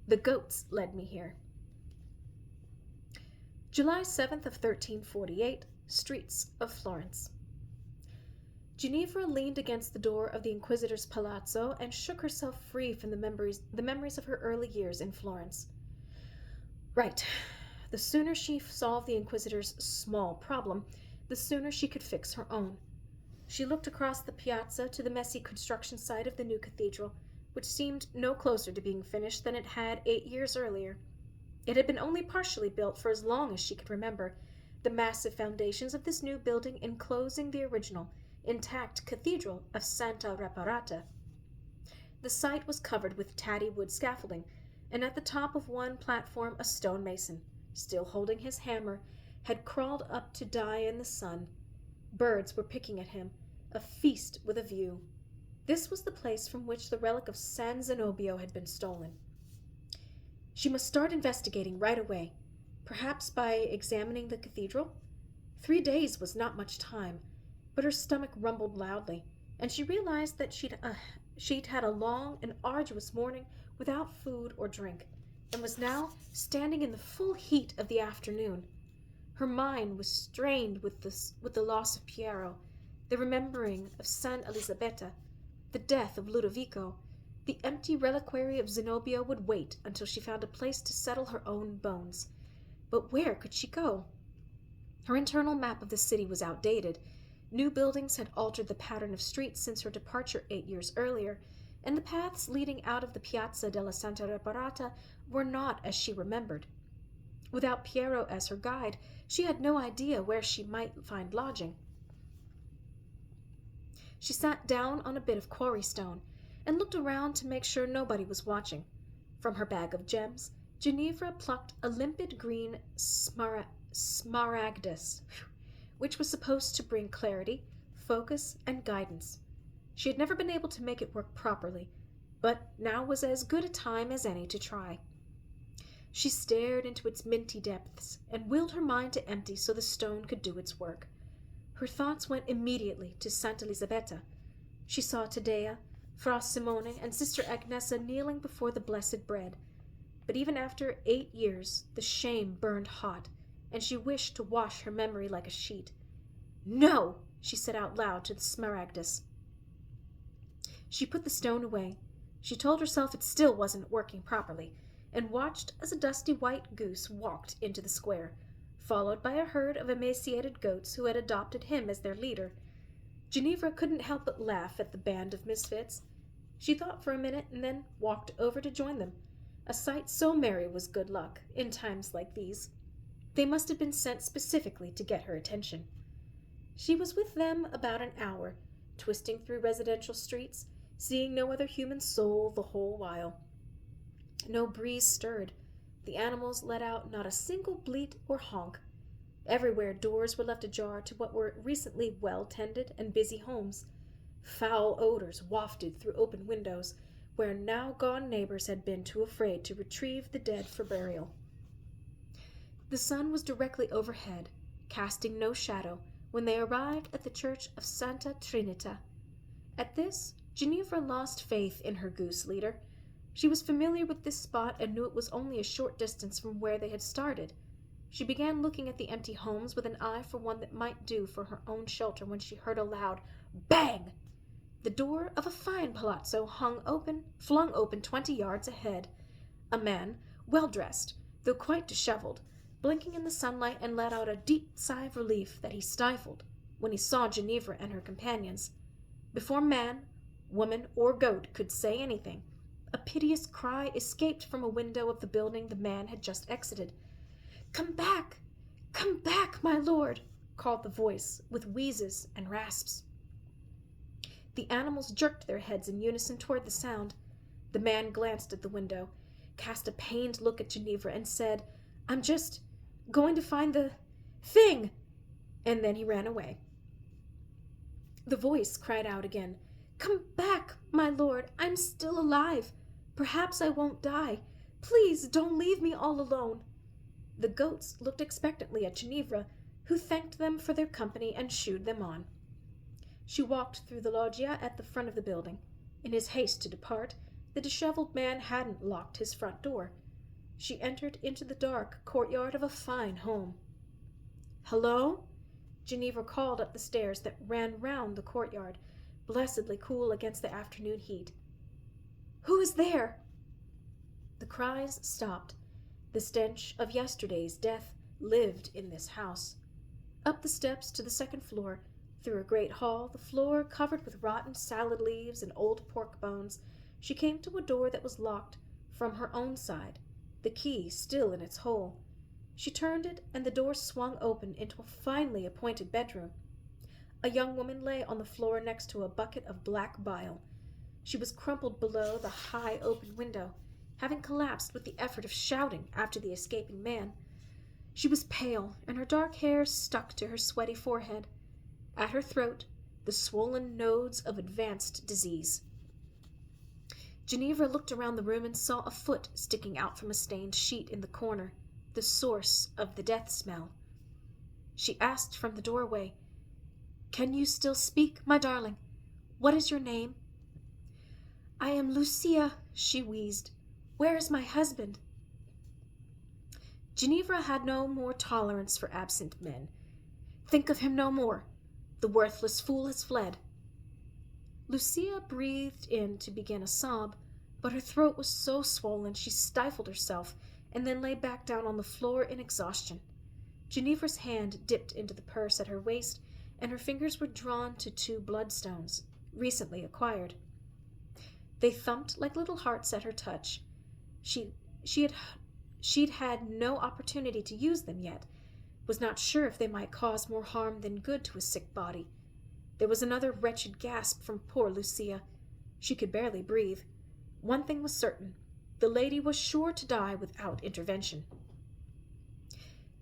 The goats led me here. July 7th of 1348, streets of Florence. Ginevra leaned against the door of the Inquisitor's palazzo and shook herself free from the memories of her early years in Florence. Right. The sooner she solved the Inquisitor's small problem, the sooner she could fix her own. She looked across the piazza to the messy construction site of the new cathedral, which seemed no closer to being finished than it had 8 years earlier. It had been only partially built for as long as she could remember, the massive foundations of this new building enclosing the original, intact cathedral of Santa Reparata. The site was covered with tatty wood scaffolding, and at the top of one platform a stonemason, still holding his hammer, had crawled up to die in the sun. Birds were picking at him, a feast with a view. This was the place from which the relic of San Zenobio had been stolen. She must start investigating right away, perhaps by examining the cathedral. 3 days was not much time, but her stomach rumbled loudly, and she realized that she'd had a long and arduous morning without food or drink, and was now standing in the full heat of the afternoon. Her mind was strained with the loss of Piero, the remembering of San Elisabetta, the death of Ludovico. The empty reliquary of Zenobio would wait until she found a place to settle her own bones. But where could she go? Her internal map of the city was outdated. New buildings had altered the pattern of streets since her departure 8 years earlier, and the paths leading out of the Piazza della Santa Reparata were not as she remembered. Without Piero as her guide, she had no idea where she might find lodging. She sat down on a bit of quarry stone and looked around to make sure nobody was watching. From her bag of gems, Ginevra plucked a limpid green smaragdus, which was supposed to bring clarity, focus, and guidance. She had never been able to make it work properly, but now was as good a time as any to try. She stared into its minty depths and willed her mind to empty so the stone could do its work. Her thoughts went immediately to Santa Elisabetta. She saw Taddea, Fra Simone, and Sister Agnesa kneeling before the blessed bread. But even after 8 years, the shame burned hot, and she wished to wash her memory like a sheet. "No!" she said out loud to the smaragdus. She put the stone away. She told herself it still wasn't working properly, and watched as a dusty white goose walked into the square, followed by a herd of emaciated goats who had adopted him as their leader. Ginevra couldn't help but laugh at the band of misfits. She thought for a minute and then walked over to join them. A sight so merry was good luck in times like these. They must have been sent specifically to get her attention. She was with them about an hour, twisting through residential streets, seeing no other human soul the whole while. No breeze stirred. The animals let out not a single bleat or honk. Everywhere doors were left ajar to what were recently well-tended and busy homes. Foul odors wafted through open windows, where now-gone neighbors had been too afraid to retrieve the dead for burial. The sun was directly overhead, casting no shadow, when they arrived at the church of Santa Trinita. At this, Ginevra lost faith in her goose leader. She was familiar with this spot and knew it was only a short distance from where they had started. She began looking at the empty homes with an eye for one that might do for her own shelter when she heard a loud bang. The door of a fine palazzo flung open 20 yards ahead. A man, well-dressed, though quite disheveled, blinking in the sunlight, and let out a deep sigh of relief that he stifled when he saw Ginevra and her companions. Before man, woman, or goat could say anything, a piteous cry escaped from a window of the building the man had just exited. Come back, my lord," called the voice, with wheezes and rasps. The animals jerked their heads in unison toward the sound. The man glanced at the window, cast a pained look at Ginevra, and said, "I'm just going to find the thing," and then he ran away. The voice cried out again, "Come back, my lord, I'm still alive. Perhaps I won't die. Please don't leave me all alone." The goats looked expectantly at Ginevra, who thanked them for their company and shooed them on. She walked through the loggia at the front of the building. In his haste to depart, the disheveled man hadn't locked his front door. She entered into the dark courtyard of a fine home. "Hello?" Ginevra called up the stairs that ran round the courtyard, blessedly cool against the afternoon heat. "Who is there?" The cries stopped. The stench of yesterday's death lived in this house. Up the steps to the second floor, through a great hall, the floor covered with rotten salad leaves and old pork bones, she came to a door that was locked from her own side, the key still in its hole. She turned it, and the door swung open into a finely appointed bedroom. A young woman lay on the floor next to a bucket of black bile. She was crumpled below the high open window, having collapsed with the effort of shouting after the escaping man. She was pale, and her dark hair stuck to her sweaty forehead. At her throat, the swollen nodes of advanced disease. Ginevra looked around the room and saw a foot sticking out from a stained sheet in the corner, the source of the death smell. She asked from the doorway, "Can you still speak, my darling? What is your name?" "I am Lucia," she wheezed. "Where is my husband?" Ginevra had no more tolerance for absent men. "Think of him no more. The worthless fool has fled." Lucia breathed in to begin a sob, but her throat was so swollen she stifled herself and then lay back down on the floor in exhaustion. Ginevra's hand dipped into the purse at her waist, and her fingers were drawn to 2 bloodstones, recently acquired. They thumped like little hearts at her touch. She'd had no opportunity to use them yet, was not sure if they might cause more harm than good to a sick body. There was another wretched gasp from poor Lucia. She could barely breathe. One thing was certain. The lady was sure to die without intervention.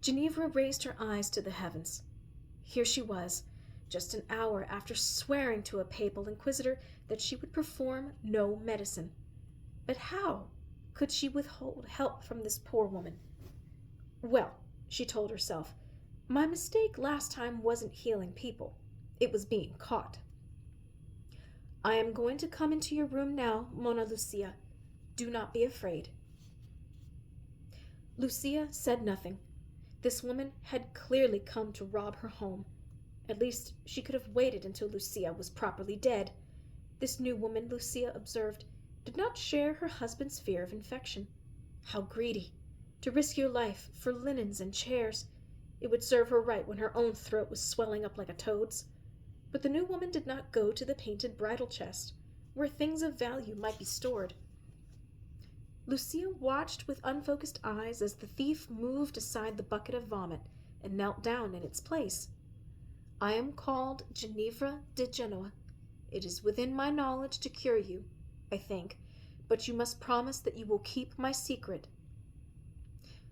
Ginevra raised her eyes to the heavens. Here she was, just an hour after swearing to a papal inquisitor that she would perform no medicine. But how could she withhold help from this poor woman? Well, she told herself, my mistake last time wasn't healing people. It was being caught. "I am going to come into your room now, Monna Lucia. Do not be afraid." Lucia said nothing. This woman had clearly come to rob her home. At least she could have waited until Lucia was properly dead. This new woman, Lucia observed, did not share her husband's fear of infection. How greedy! To risk your life for linens and chairs. It would serve her right when her own throat was swelling up like a toad's. But the new woman did not go to the painted bridal chest, where things of value might be stored. Lucia watched with unfocused eyes as the thief moved aside the bucket of vomit and knelt down in its place. "I am called Ginevra de Genoa. It is within my knowledge to cure you, I think, but you must promise that you will keep my secret."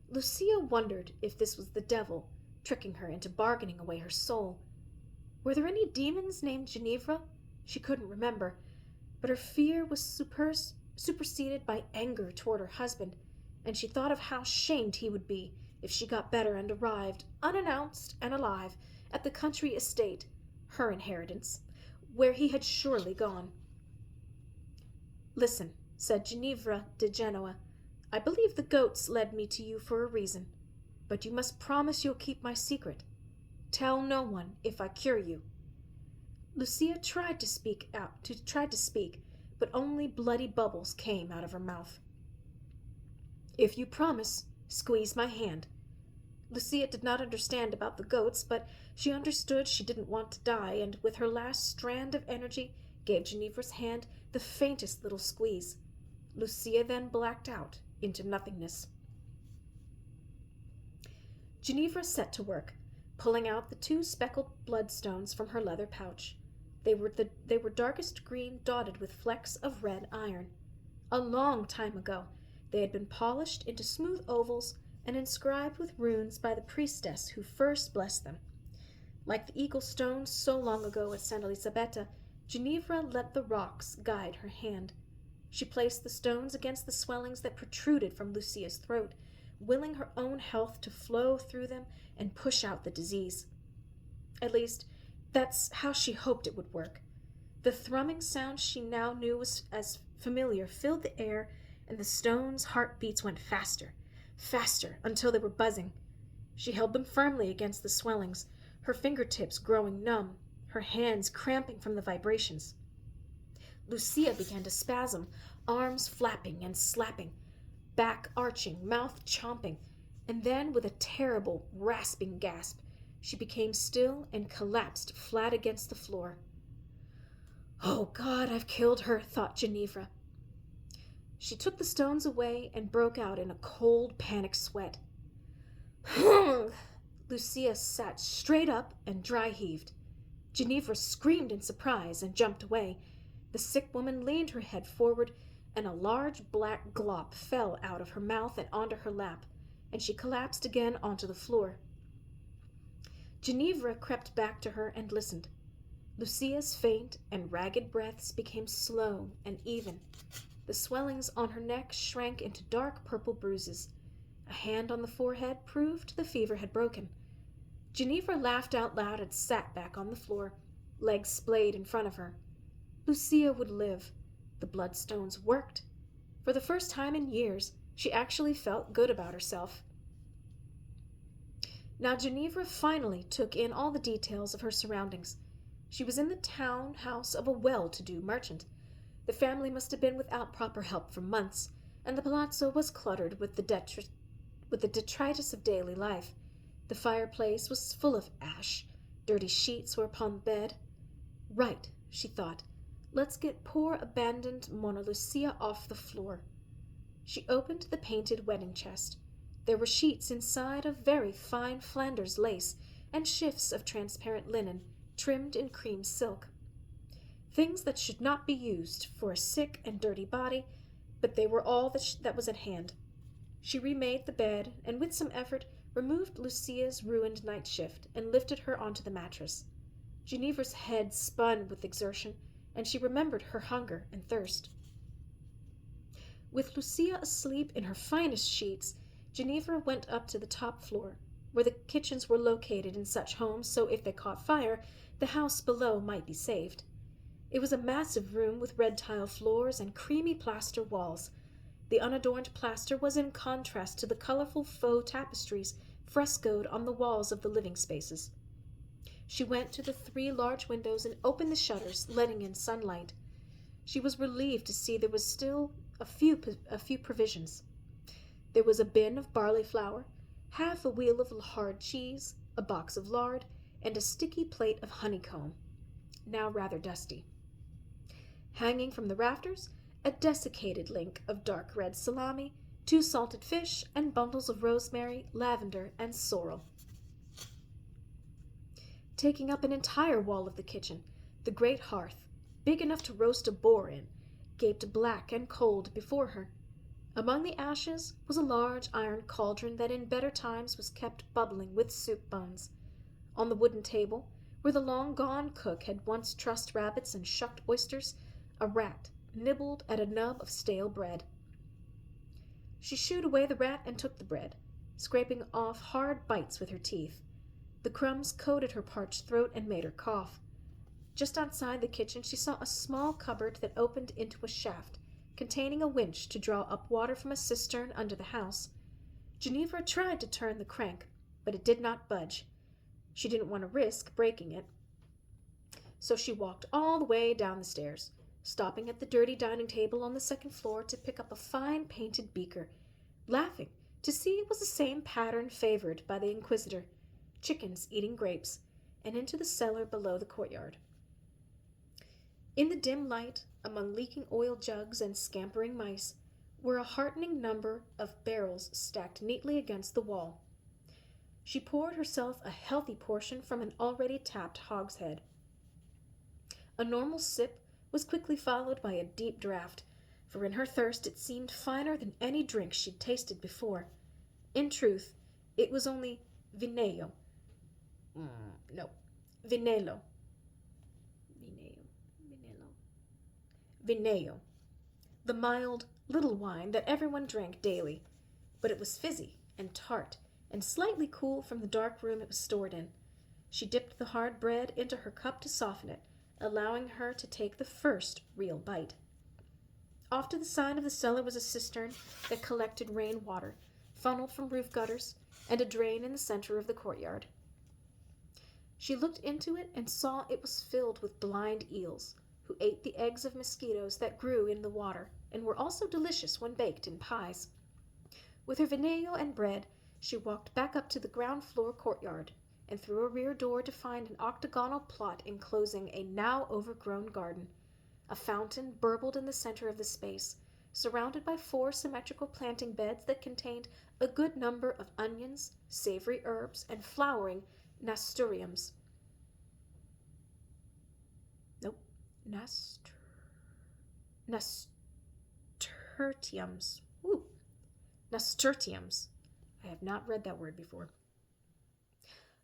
Lucia wondered if this was the devil tricking her into bargaining away her soul. Were there any demons named Ginevra? She couldn't remember, but her fear was superseded by anger toward her husband, and she thought of how shamed he would be if she got better and arrived, unannounced and alive, at the country estate, her inheritance, where he had surely gone. "Listen," said Ginevra de Genoa, "I believe the goats led me to you for a reason, but you must promise you'll keep my secret. Tell no one if I cure you." Lucia tried to speak, but only bloody bubbles came out of her mouth. "If you promise, squeeze my hand." Lucia did not understand about the goats, but she understood she didn't want to die, and with her last strand of energy gave Ginevra's hand the faintest little squeeze. Lucia then blacked out into nothingness. Ginevra set to work, pulling out the 2 speckled bloodstones from her leather pouch. They were darkest green, dotted with flecks of red iron. A long time ago they had been polished into smooth ovals and inscribed with runes by the priestess who first blessed them. Like the eagle stones so long ago at St. Elisabetta, Ginevra let the rocks guide her hand. She placed the stones against the swellings that protruded from Lucia's throat, willing her own health to flow through them and push out the disease. At least, that's how she hoped it would work. The thrumming sound she now knew was as familiar filled the air, and the stones' heartbeats went faster, faster, until they were buzzing. She held them firmly against the swellings, her fingertips growing numb, her hands cramping from the vibrations. Lucia began to spasm, arms flapping and slapping, back arching, mouth chomping, and then, with a terrible, rasping gasp, she became still and collapsed flat against the floor. "Oh, God, I've killed her," thought Ginevra. She took the stones away and broke out in a cold, panicked sweat. Lucia sat straight up and dry-heaved. Ginevra screamed in surprise and jumped away. The sick woman leaned her head forward, and a large black glop fell out of her mouth and onto her lap, and she collapsed again onto the floor. Ginevra crept back to her and listened. Lucia's faint and ragged breaths became slow and even. The swellings on her neck shrank into dark purple bruises. A hand on the forehead proved the fever had broken. Ginevra laughed out loud and sat back on the floor, legs splayed in front of her. Lucia would live. The bloodstones worked. For the first time in years, she actually felt good about herself. Now Ginevra finally took in all the details of her surroundings. She was in the town house of a well-to-do merchant. The family must have been without proper help for months, and the palazzo was cluttered with the detritus of daily life. The fireplace was full of ash. Dirty sheets were upon the bed. "Right," she thought. "Let's get poor abandoned Mona Lucia off the floor." She opened the painted wedding chest. There were sheets inside of very fine Flanders lace and shifts of transparent linen, trimmed in cream silk. Things that should not be used for a sick and dirty body, but they were all that was at hand. She remade the bed, and with some effort removed Lucia's ruined night shift and lifted her onto the mattress. Ginevra's head spun with exertion, and she remembered her hunger and thirst. With Lucia asleep in her finest sheets, Ginevra went up to the top floor, where the kitchens were located in such homes, so if they caught fire, the house below might be saved. It was a massive room with red tile floors and creamy plaster walls. The unadorned plaster was in contrast to the colorful faux tapestries frescoed on the walls of the living spaces. She went to the 3 large windows and opened the shutters, letting in sunlight. She was relieved to see there was still a few provisions. There was a bin of barley flour, half a wheel of hard cheese, a box of lard, and a sticky plate of honeycomb, now rather dusty. Hanging from the rafters, a desiccated link of dark red salami, 2 salted fish, and bundles of rosemary, lavender, and sorrel. Taking up an entire wall of the kitchen, the great hearth, big enough to roast a boar in, gaped black and cold before her. Among the ashes was a large iron cauldron that in better times was kept bubbling with soup bones. On the wooden table, where the long-gone cook had once trussed rabbits and shucked oysters, a rat nibbled at a nub of stale bread. She shooed away the rat and took the bread, scraping off hard bites with her teeth. The crumbs coated her parched throat and made her cough. Just outside the kitchen she saw a small cupboard that opened into a shaft, containing a winch to draw up water from a cistern under the house. Ginevra tried to turn the crank, but it did not budge. She didn't want to risk breaking it. So she walked all the way down the stairs, stopping at the dirty dining table on the second floor to pick up a fine painted beaker, laughing to see it was the same pattern favored by the Inquisitor, chickens eating grapes, and into the cellar below the courtyard. In the dim light, among leaking oil jugs and scampering mice, were a heartening number of barrels stacked neatly against the wall. She poured herself a healthy portion from an already tapped hogshead. A normal sip was quickly followed by a deep draught, for in her thirst it seemed finer than any drink she'd tasted before. In truth, it was only vinello. Vinello. Vinello, the mild little wine that everyone drank daily, but it was fizzy and tart and slightly cool from the dark room it was stored in. She dipped the hard bread into her cup to soften it, allowing her to take the first real bite. Off to the side of the cellar was a cistern that collected rainwater, funneled from roof gutters, and a drain in the center of the courtyard. She looked into it and saw it was filled with blind eels, who ate the eggs of mosquitoes that grew in the water and were also delicious when baked in pies. With her vinello and bread, she walked back up to the ground floor courtyard and through a rear door to find an octagonal plot enclosing a now overgrown garden. A fountain burbled in the center of the space, surrounded by 4 symmetrical planting beds that contained a good number of onions, savory herbs, and flowering nasturtiums. Nasturtiums. Nasturtiums. I have not read that word before.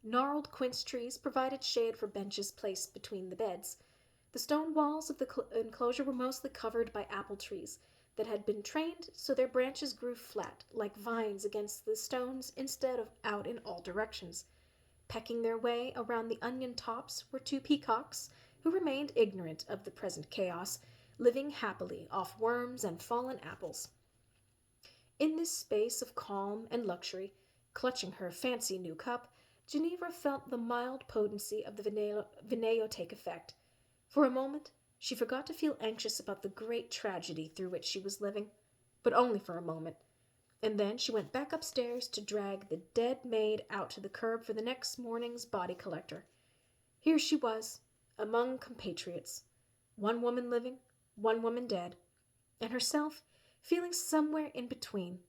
Gnarled quince trees provided shade for benches placed between the beds. The stone walls of the enclosure were mostly covered by apple trees that had been trained so their branches grew flat, like vines against the stones instead of out in all directions. Pecking their way around the onion tops were 2 peacocks, who remained ignorant of the present chaos, living happily off worms and fallen apples. In this space of calm and luxury, clutching her fancy new cup, Ginevra felt the mild potency of the vinello take effect. For a moment, she forgot to feel anxious about the great tragedy through which she was living, but only for a moment, and then she went back upstairs to drag the dead maid out to the curb for the next morning's body collector. Here she was, among compatriots, 1 woman living, 1 woman dead, and herself feeling somewhere in between,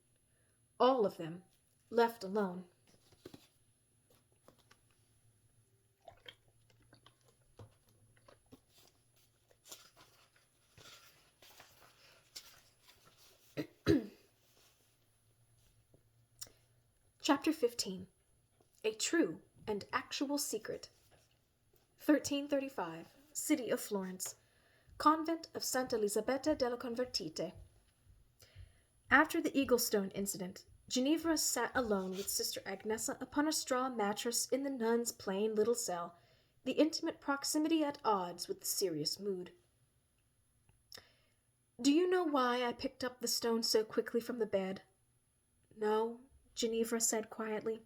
all of them left alone. Chapter 15. A True and Actual Secret. 1335, City of Florence, Convent of Santa Elisabetta della Convertite. After the Eaglestone incident, Ginevra sat alone with Sister Agnesa upon a straw mattress in the nun's plain little cell, the intimate proximity at odds with the serious mood. "Do you know why I picked up the stone so quickly from the bed?" "No," Ginevra said quietly.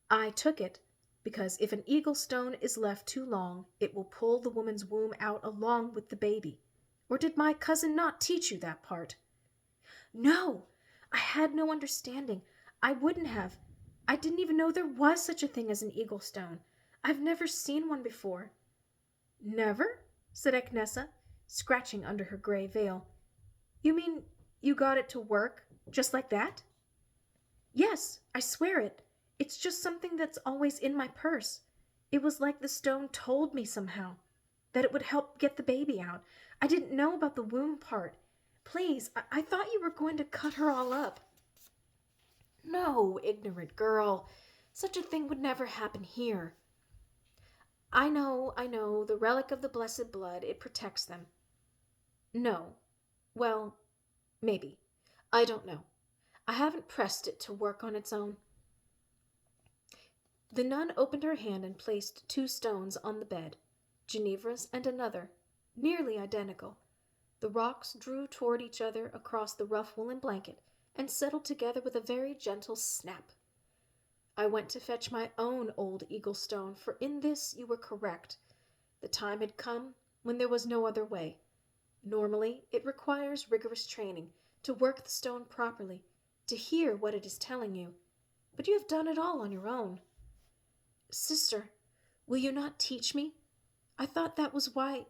"I took it because if an eagle stone is left too long, it will pull the woman's womb out along with the baby. Or did my cousin not teach you that part?" "No, I had no understanding. I wouldn't have. I didn't even know there was such a thing as an eagle stone. I've never seen one before." "Never?" said Agnesa, scratching under her gray veil. You mean you got it to work just like that? Yes, I swear it. It's just something that's always in my purse. It was like the stone told me somehow that it would help get the baby out. I didn't know about the womb part. Please, I thought you were going to cut her all up. No, ignorant girl. Such a thing would never happen here. I know, the relic of the blessed blood, it protects them. No. Well, maybe. I don't know. I haven't pressed it to work on its own. The nun opened her hand and placed 2 stones on the bed, Ginevra's and another, nearly identical. The rocks drew toward each other across the rough woolen blanket and settled together with a very gentle snap. I went to fetch my own old eagle stone, for in this you were correct. The time had come when there was no other way. Normally, it requires rigorous training to work the stone properly, to hear what it is telling you, but you have done it all on your own. Sister, will you not teach me? I thought that was why...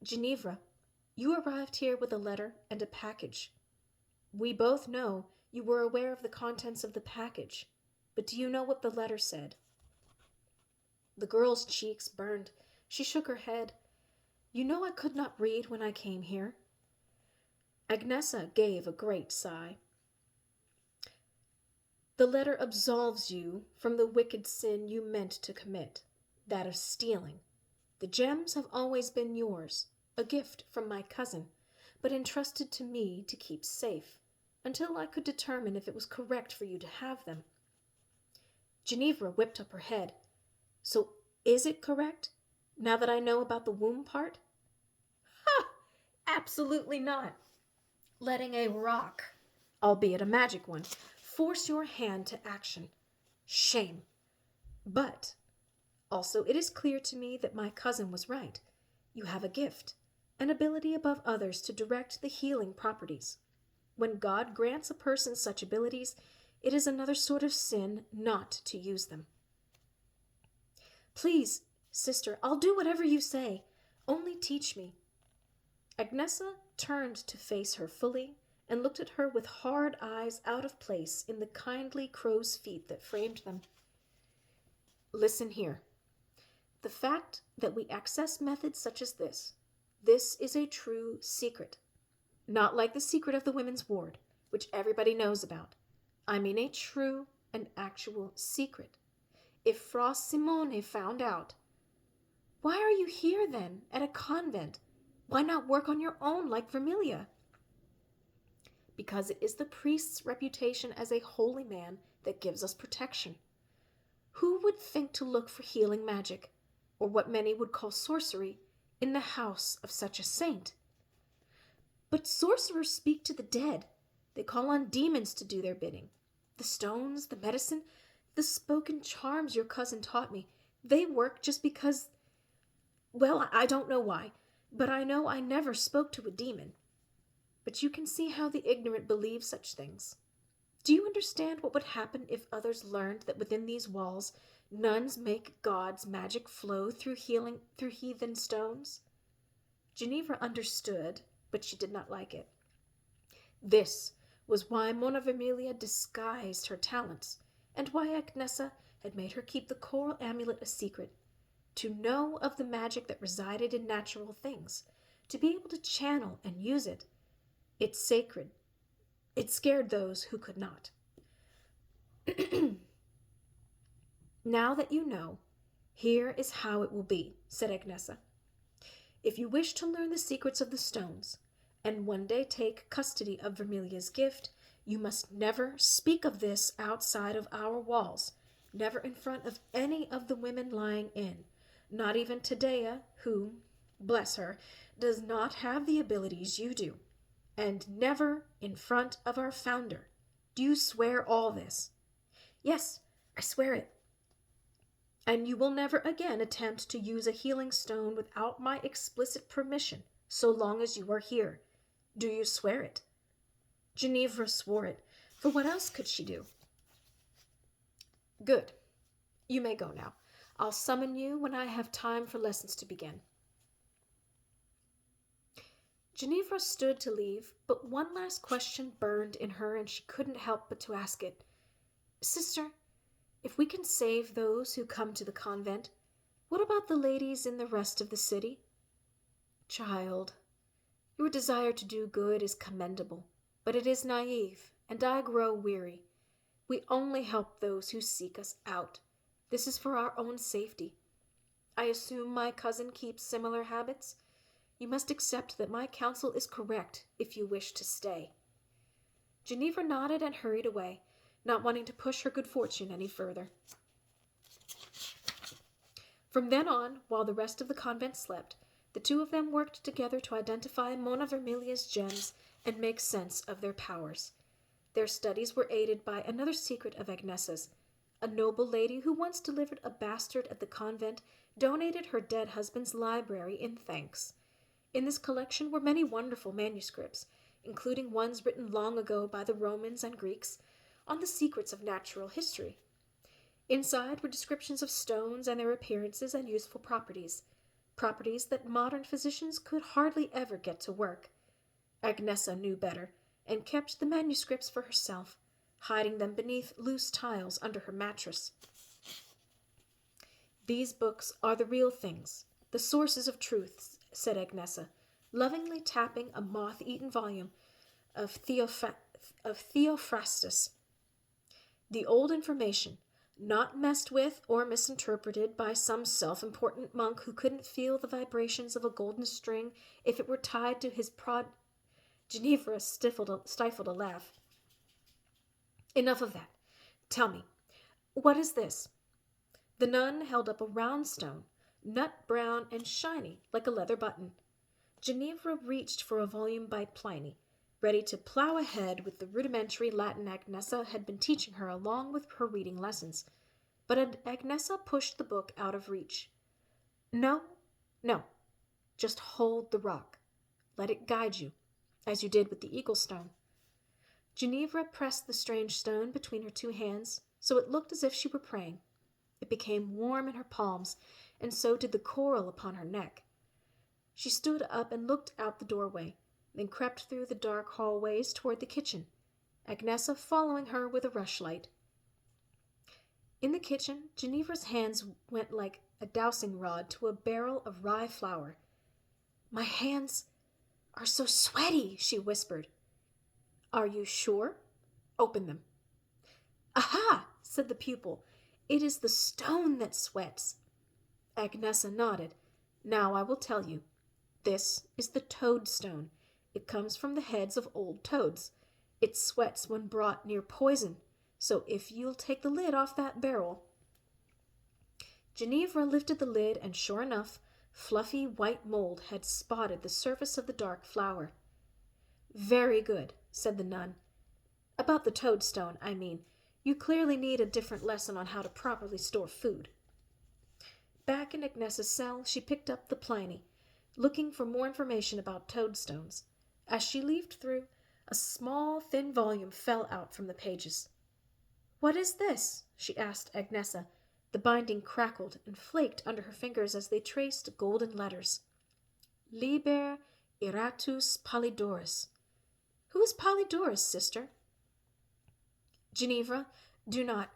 Ginevra, you arrived here with a letter and a package. We both know you were aware of the contents of the package, but do you know what the letter said? The girl's cheeks burned. She shook her head. You know I could not read when I came here. Agnesa gave a great sigh. The letter absolves you from the wicked sin you meant to commit, that of stealing. The gems have always been yours, a gift from my cousin, but entrusted to me to keep safe, until I could determine if it was correct for you to have them. Ginevra whipped up her head. So is it correct, now that I know about the womb part? Ha! Absolutely not. Letting a rock, albeit a magic one, force your hand to action. Shame. But also it is clear to me that my cousin was right. You have a gift, an ability above others to direct the healing properties. When God grants a person such abilities, it is another sort of sin not to use them. Please, sister, I'll do whatever you say. Only teach me. Agnesa turned to face her fully and looked at her with hard eyes out of place in the kindly crow's feet that framed them. Listen here. The fact that we access methods such as this is a true secret. Not like the secret of the women's ward, which everybody knows about. I mean a true and actual secret. If Fra Simone found out, why are you here then, at a convent? Why not work on your own like Vermilia? Because it is the priest's reputation as a holy man that gives us protection. Who would think to look for healing magic, or what many would call sorcery, in the house of such a saint? But sorcerers speak to the dead. They call on demons to do their bidding. The stones, the medicine, the spoken charms your cousin taught me, they work just because... Well, I don't know why, but I know I never spoke to a demon. But you can see how the ignorant believe such things. Do you understand what would happen if others learned that within these walls nuns make God's magic flow through heathen stones? Ginevra understood, but she did not like it. This was why Monna Vermilia disguised her talents, and why Agnesa had made her keep the coral amulet a secret, to know of the magic that resided in natural things, to be able to channel and use it. It's sacred. It scared those who could not. Now that you know, here is how it will be, said Agnesa. If you wish to learn the secrets of the stones, and one day take custody of Vermilia's gift, you must never speak of this outside of our walls, never in front of any of the women lying in, not even Taddea, who, bless her, does not have the abilities you do, and never in front of our founder. Do you swear all this? Yes, I swear it. And you will never again attempt to use a healing stone without my explicit permission, so long as you are here. Do you swear it? Ginevra swore it, for what else could she do? Good. You may go now. I'll summon you when I have time for lessons to begin. Ginevra stood to leave, but one last question burned in her, and she couldn't help but to ask it. Sister, if we can save those who come to the convent, what about the ladies in the rest of the city? Child, your desire to do good is commendable, but it is naive, and I grow weary. We only help those who seek us out. This is for our own safety. I assume my cousin keeps similar habits. You must accept that my counsel is correct if you wish to stay. Ginevra nodded and hurried away, not wanting to push her good fortune any further. From then on, while the rest of the convent slept, the two of them worked together to identify Monna Vermilia's gems and make sense of their powers. Their studies were aided by another secret of Agnesa's. A noble lady who once delivered a bastard at the convent donated her dead husband's library in thanks. In this collection were many wonderful manuscripts, including ones written long ago by the Romans and Greeks on the secrets of natural history. Inside were descriptions of stones and their appearances and useful properties, properties that modern physicians could hardly ever get to work. Agnesa knew better, and kept the manuscripts for herself, hiding them beneath loose tiles under her mattress. These books are the real things, the sources of truth, said Agnesa, lovingly tapping a moth-eaten volume of Theophrastus. The old information, not messed with or misinterpreted by some self-important monk who couldn't feel the vibrations of a golden string if it were tied to his prod. Ginevra stifled a laugh. Enough of that. Tell me, what is this? The nun held up a round stone, nut-brown and shiny like a leather button. Ginevra reached for a volume by Pliny, ready to plow ahead with the rudimentary Latin Agnesa had been teaching her along with her reading lessons. But Agnesa pushed the book out of reach. No, just hold the rock. Let it guide you, as you did with the eagle stone. Ginevra pressed the strange stone between her two hands, so it looked as if she were praying. It became warm in her palms, and so did the coral upon her neck. She stood up and looked out the doorway, then crept through the dark hallways toward the kitchen, Agnesa following her with a rushlight. In the kitchen, Ginevra's hands went like a dowsing rod to a barrel of rye flour. My hands are so sweaty, she whispered. Are you sure? Open them. Aha, said the pupil. It is the stone that sweats. Agnesa nodded. Now I will tell you. This is the toadstone. It comes from the heads of old toads. It sweats when brought near poison, so if you'll take the lid off that barrel. Ginevra lifted the lid, and sure enough, fluffy white mold had spotted the surface of the dark flour. Very good, said the nun. About the toadstone, I mean. You clearly need a different lesson on how to properly store food. Back in Agnesa's cell, she picked up the Pliny, looking for more information about toadstones. As she leafed through, a small, thin volume fell out from the pages. What is this? She asked Agnesa. The binding crackled and flaked under her fingers as they traced golden letters. Liber Iratus Polydorus. Who is Polydorus, sister? Ginevra, do not.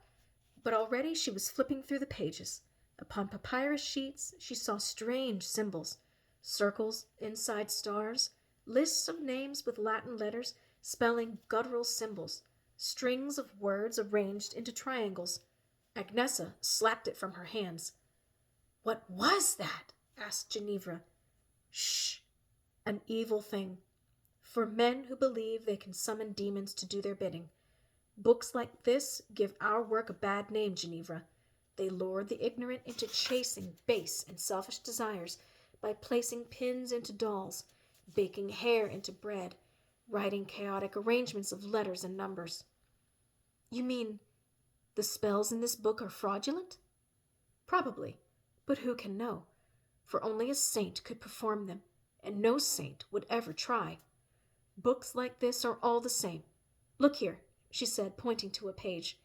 But already she was flipping through the pages. Upon papyrus sheets she saw strange symbols, circles inside stars, lists of names with Latin letters spelling guttural symbols, strings of words arranged into triangles. Agnesa slapped it from her hands. What was that? Asked Ginevra. Shh! An evil thing. For men who believe they can summon demons to do their bidding. Books like this give our work a bad name, Ginevra. They lure the ignorant into chasing base and selfish desires by placing pins into dolls, baking hair into bread, writing chaotic arrangements of letters and numbers. You mean the spells in this book are fraudulent? Probably, but who can know? For only a saint could perform them, and no saint would ever try. Books like this are all the same. Look here, she said, pointing to a page.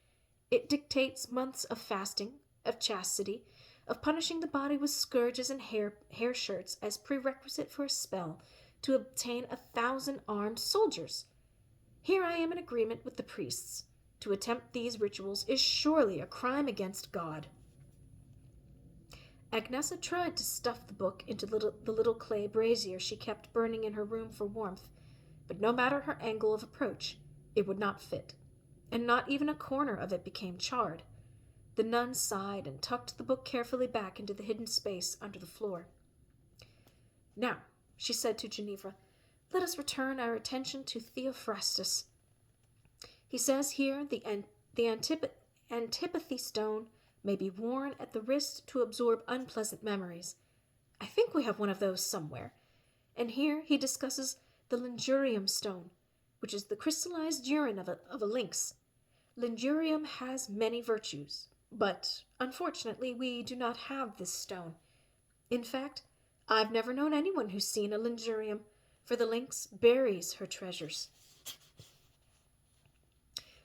It dictates months of fasting, of chastity, of punishing the body with scourges and hair shirts as prerequisite for a spell to obtain 1,000 armed soldiers. Here I am in agreement with the priests. To attempt these rituals is surely a crime against God. Agnesa tried to stuff the book into the little clay brazier she kept burning in her room for warmth, but no matter her angle of approach, it would not fit, and not even a corner of it became charred. The nun sighed and tucked the book carefully back into the hidden space under the floor. Now, she said to Ginevra, let us return our attention to Theophrastus. He says here the antipathy stone may be worn at the wrist to absorb unpleasant memories. I think we have one of those somewhere. And here he discusses the lingurium stone, which is the crystallized urine of a lynx. Lingurium has many virtues, but unfortunately we do not have this stone. In fact, I've never known anyone who's seen a lingurium, for the lynx buries her treasures.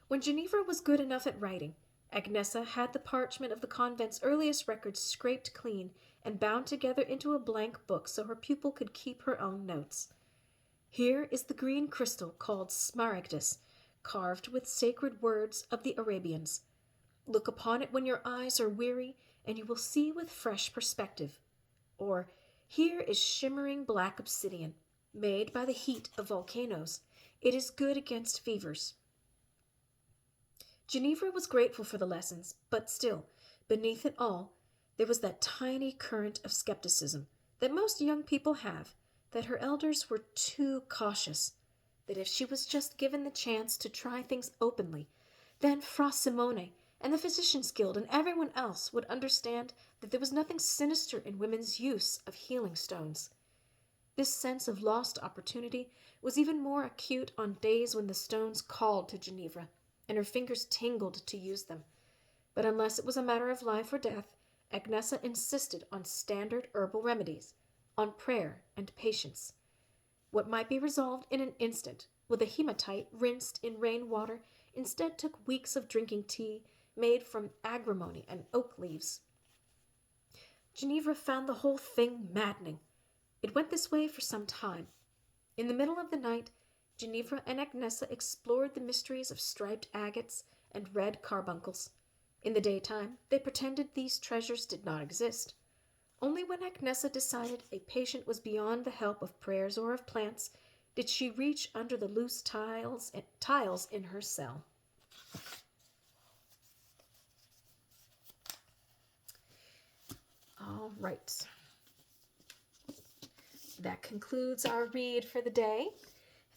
When Ginevra was good enough at writing, Agnesa had the parchment of the convent's earliest records scraped clean and bound together into a blank book so her pupil could keep her own notes. Here is the green crystal called smaragdus, carved with sacred words of the Arabians. Look upon it when your eyes are weary, and you will see with fresh perspective. Or, here is shimmering black obsidian, made by the heat of volcanoes. It is good against fevers. Ginevra was grateful for the lessons, but still, beneath it all, there was that tiny current of skepticism that most young people have, that her elders were too cautious, that if she was just given the chance to try things openly, then Fra Simone and the Physicians' Guild and everyone else would understand that there was nothing sinister in women's use of healing stones. This sense of lost opportunity was even more acute on days when the stones called to Ginevra, and her fingers tingled to use them. But unless it was a matter of life or death, Agnesa insisted on standard herbal remedies, on prayer and patience. What might be resolved in an instant with a hematite rinsed in rainwater instead took weeks of drinking tea made from agrimony and oak leaves. Ginevra found the whole thing maddening. It went this way for some time. In the middle of the night, Ginevra and Agnesa explored the mysteries of striped agates and red carbuncles. In the daytime, they pretended these treasures did not exist. Only when Agnesa decided a patient was beyond the help of prayers or of plants did she reach under the loose tiles in her cell. All right. That concludes our read for the day.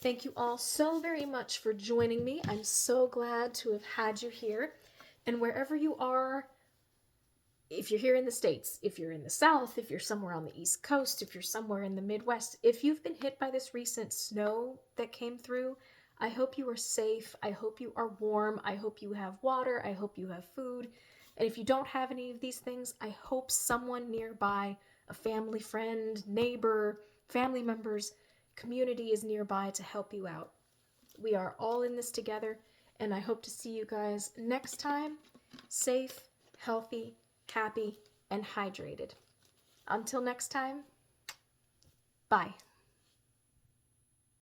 Thank you all so very much for joining me. I'm so glad to have had you here. And wherever you are, if you're here in the States, if you're in the South, if you're somewhere on the East Coast, if you're somewhere in the Midwest, if you've been hit by this recent snow that came through, I hope you are safe. I hope you are warm. I hope you have water. I hope you have food. And if you don't have any of these things, I hope someone nearby, a family friend, neighbor, family members, community is nearby to help you out. We are all in this together, and I hope to see you guys next time, safe, healthy, happy, and hydrated. Until next time, bye.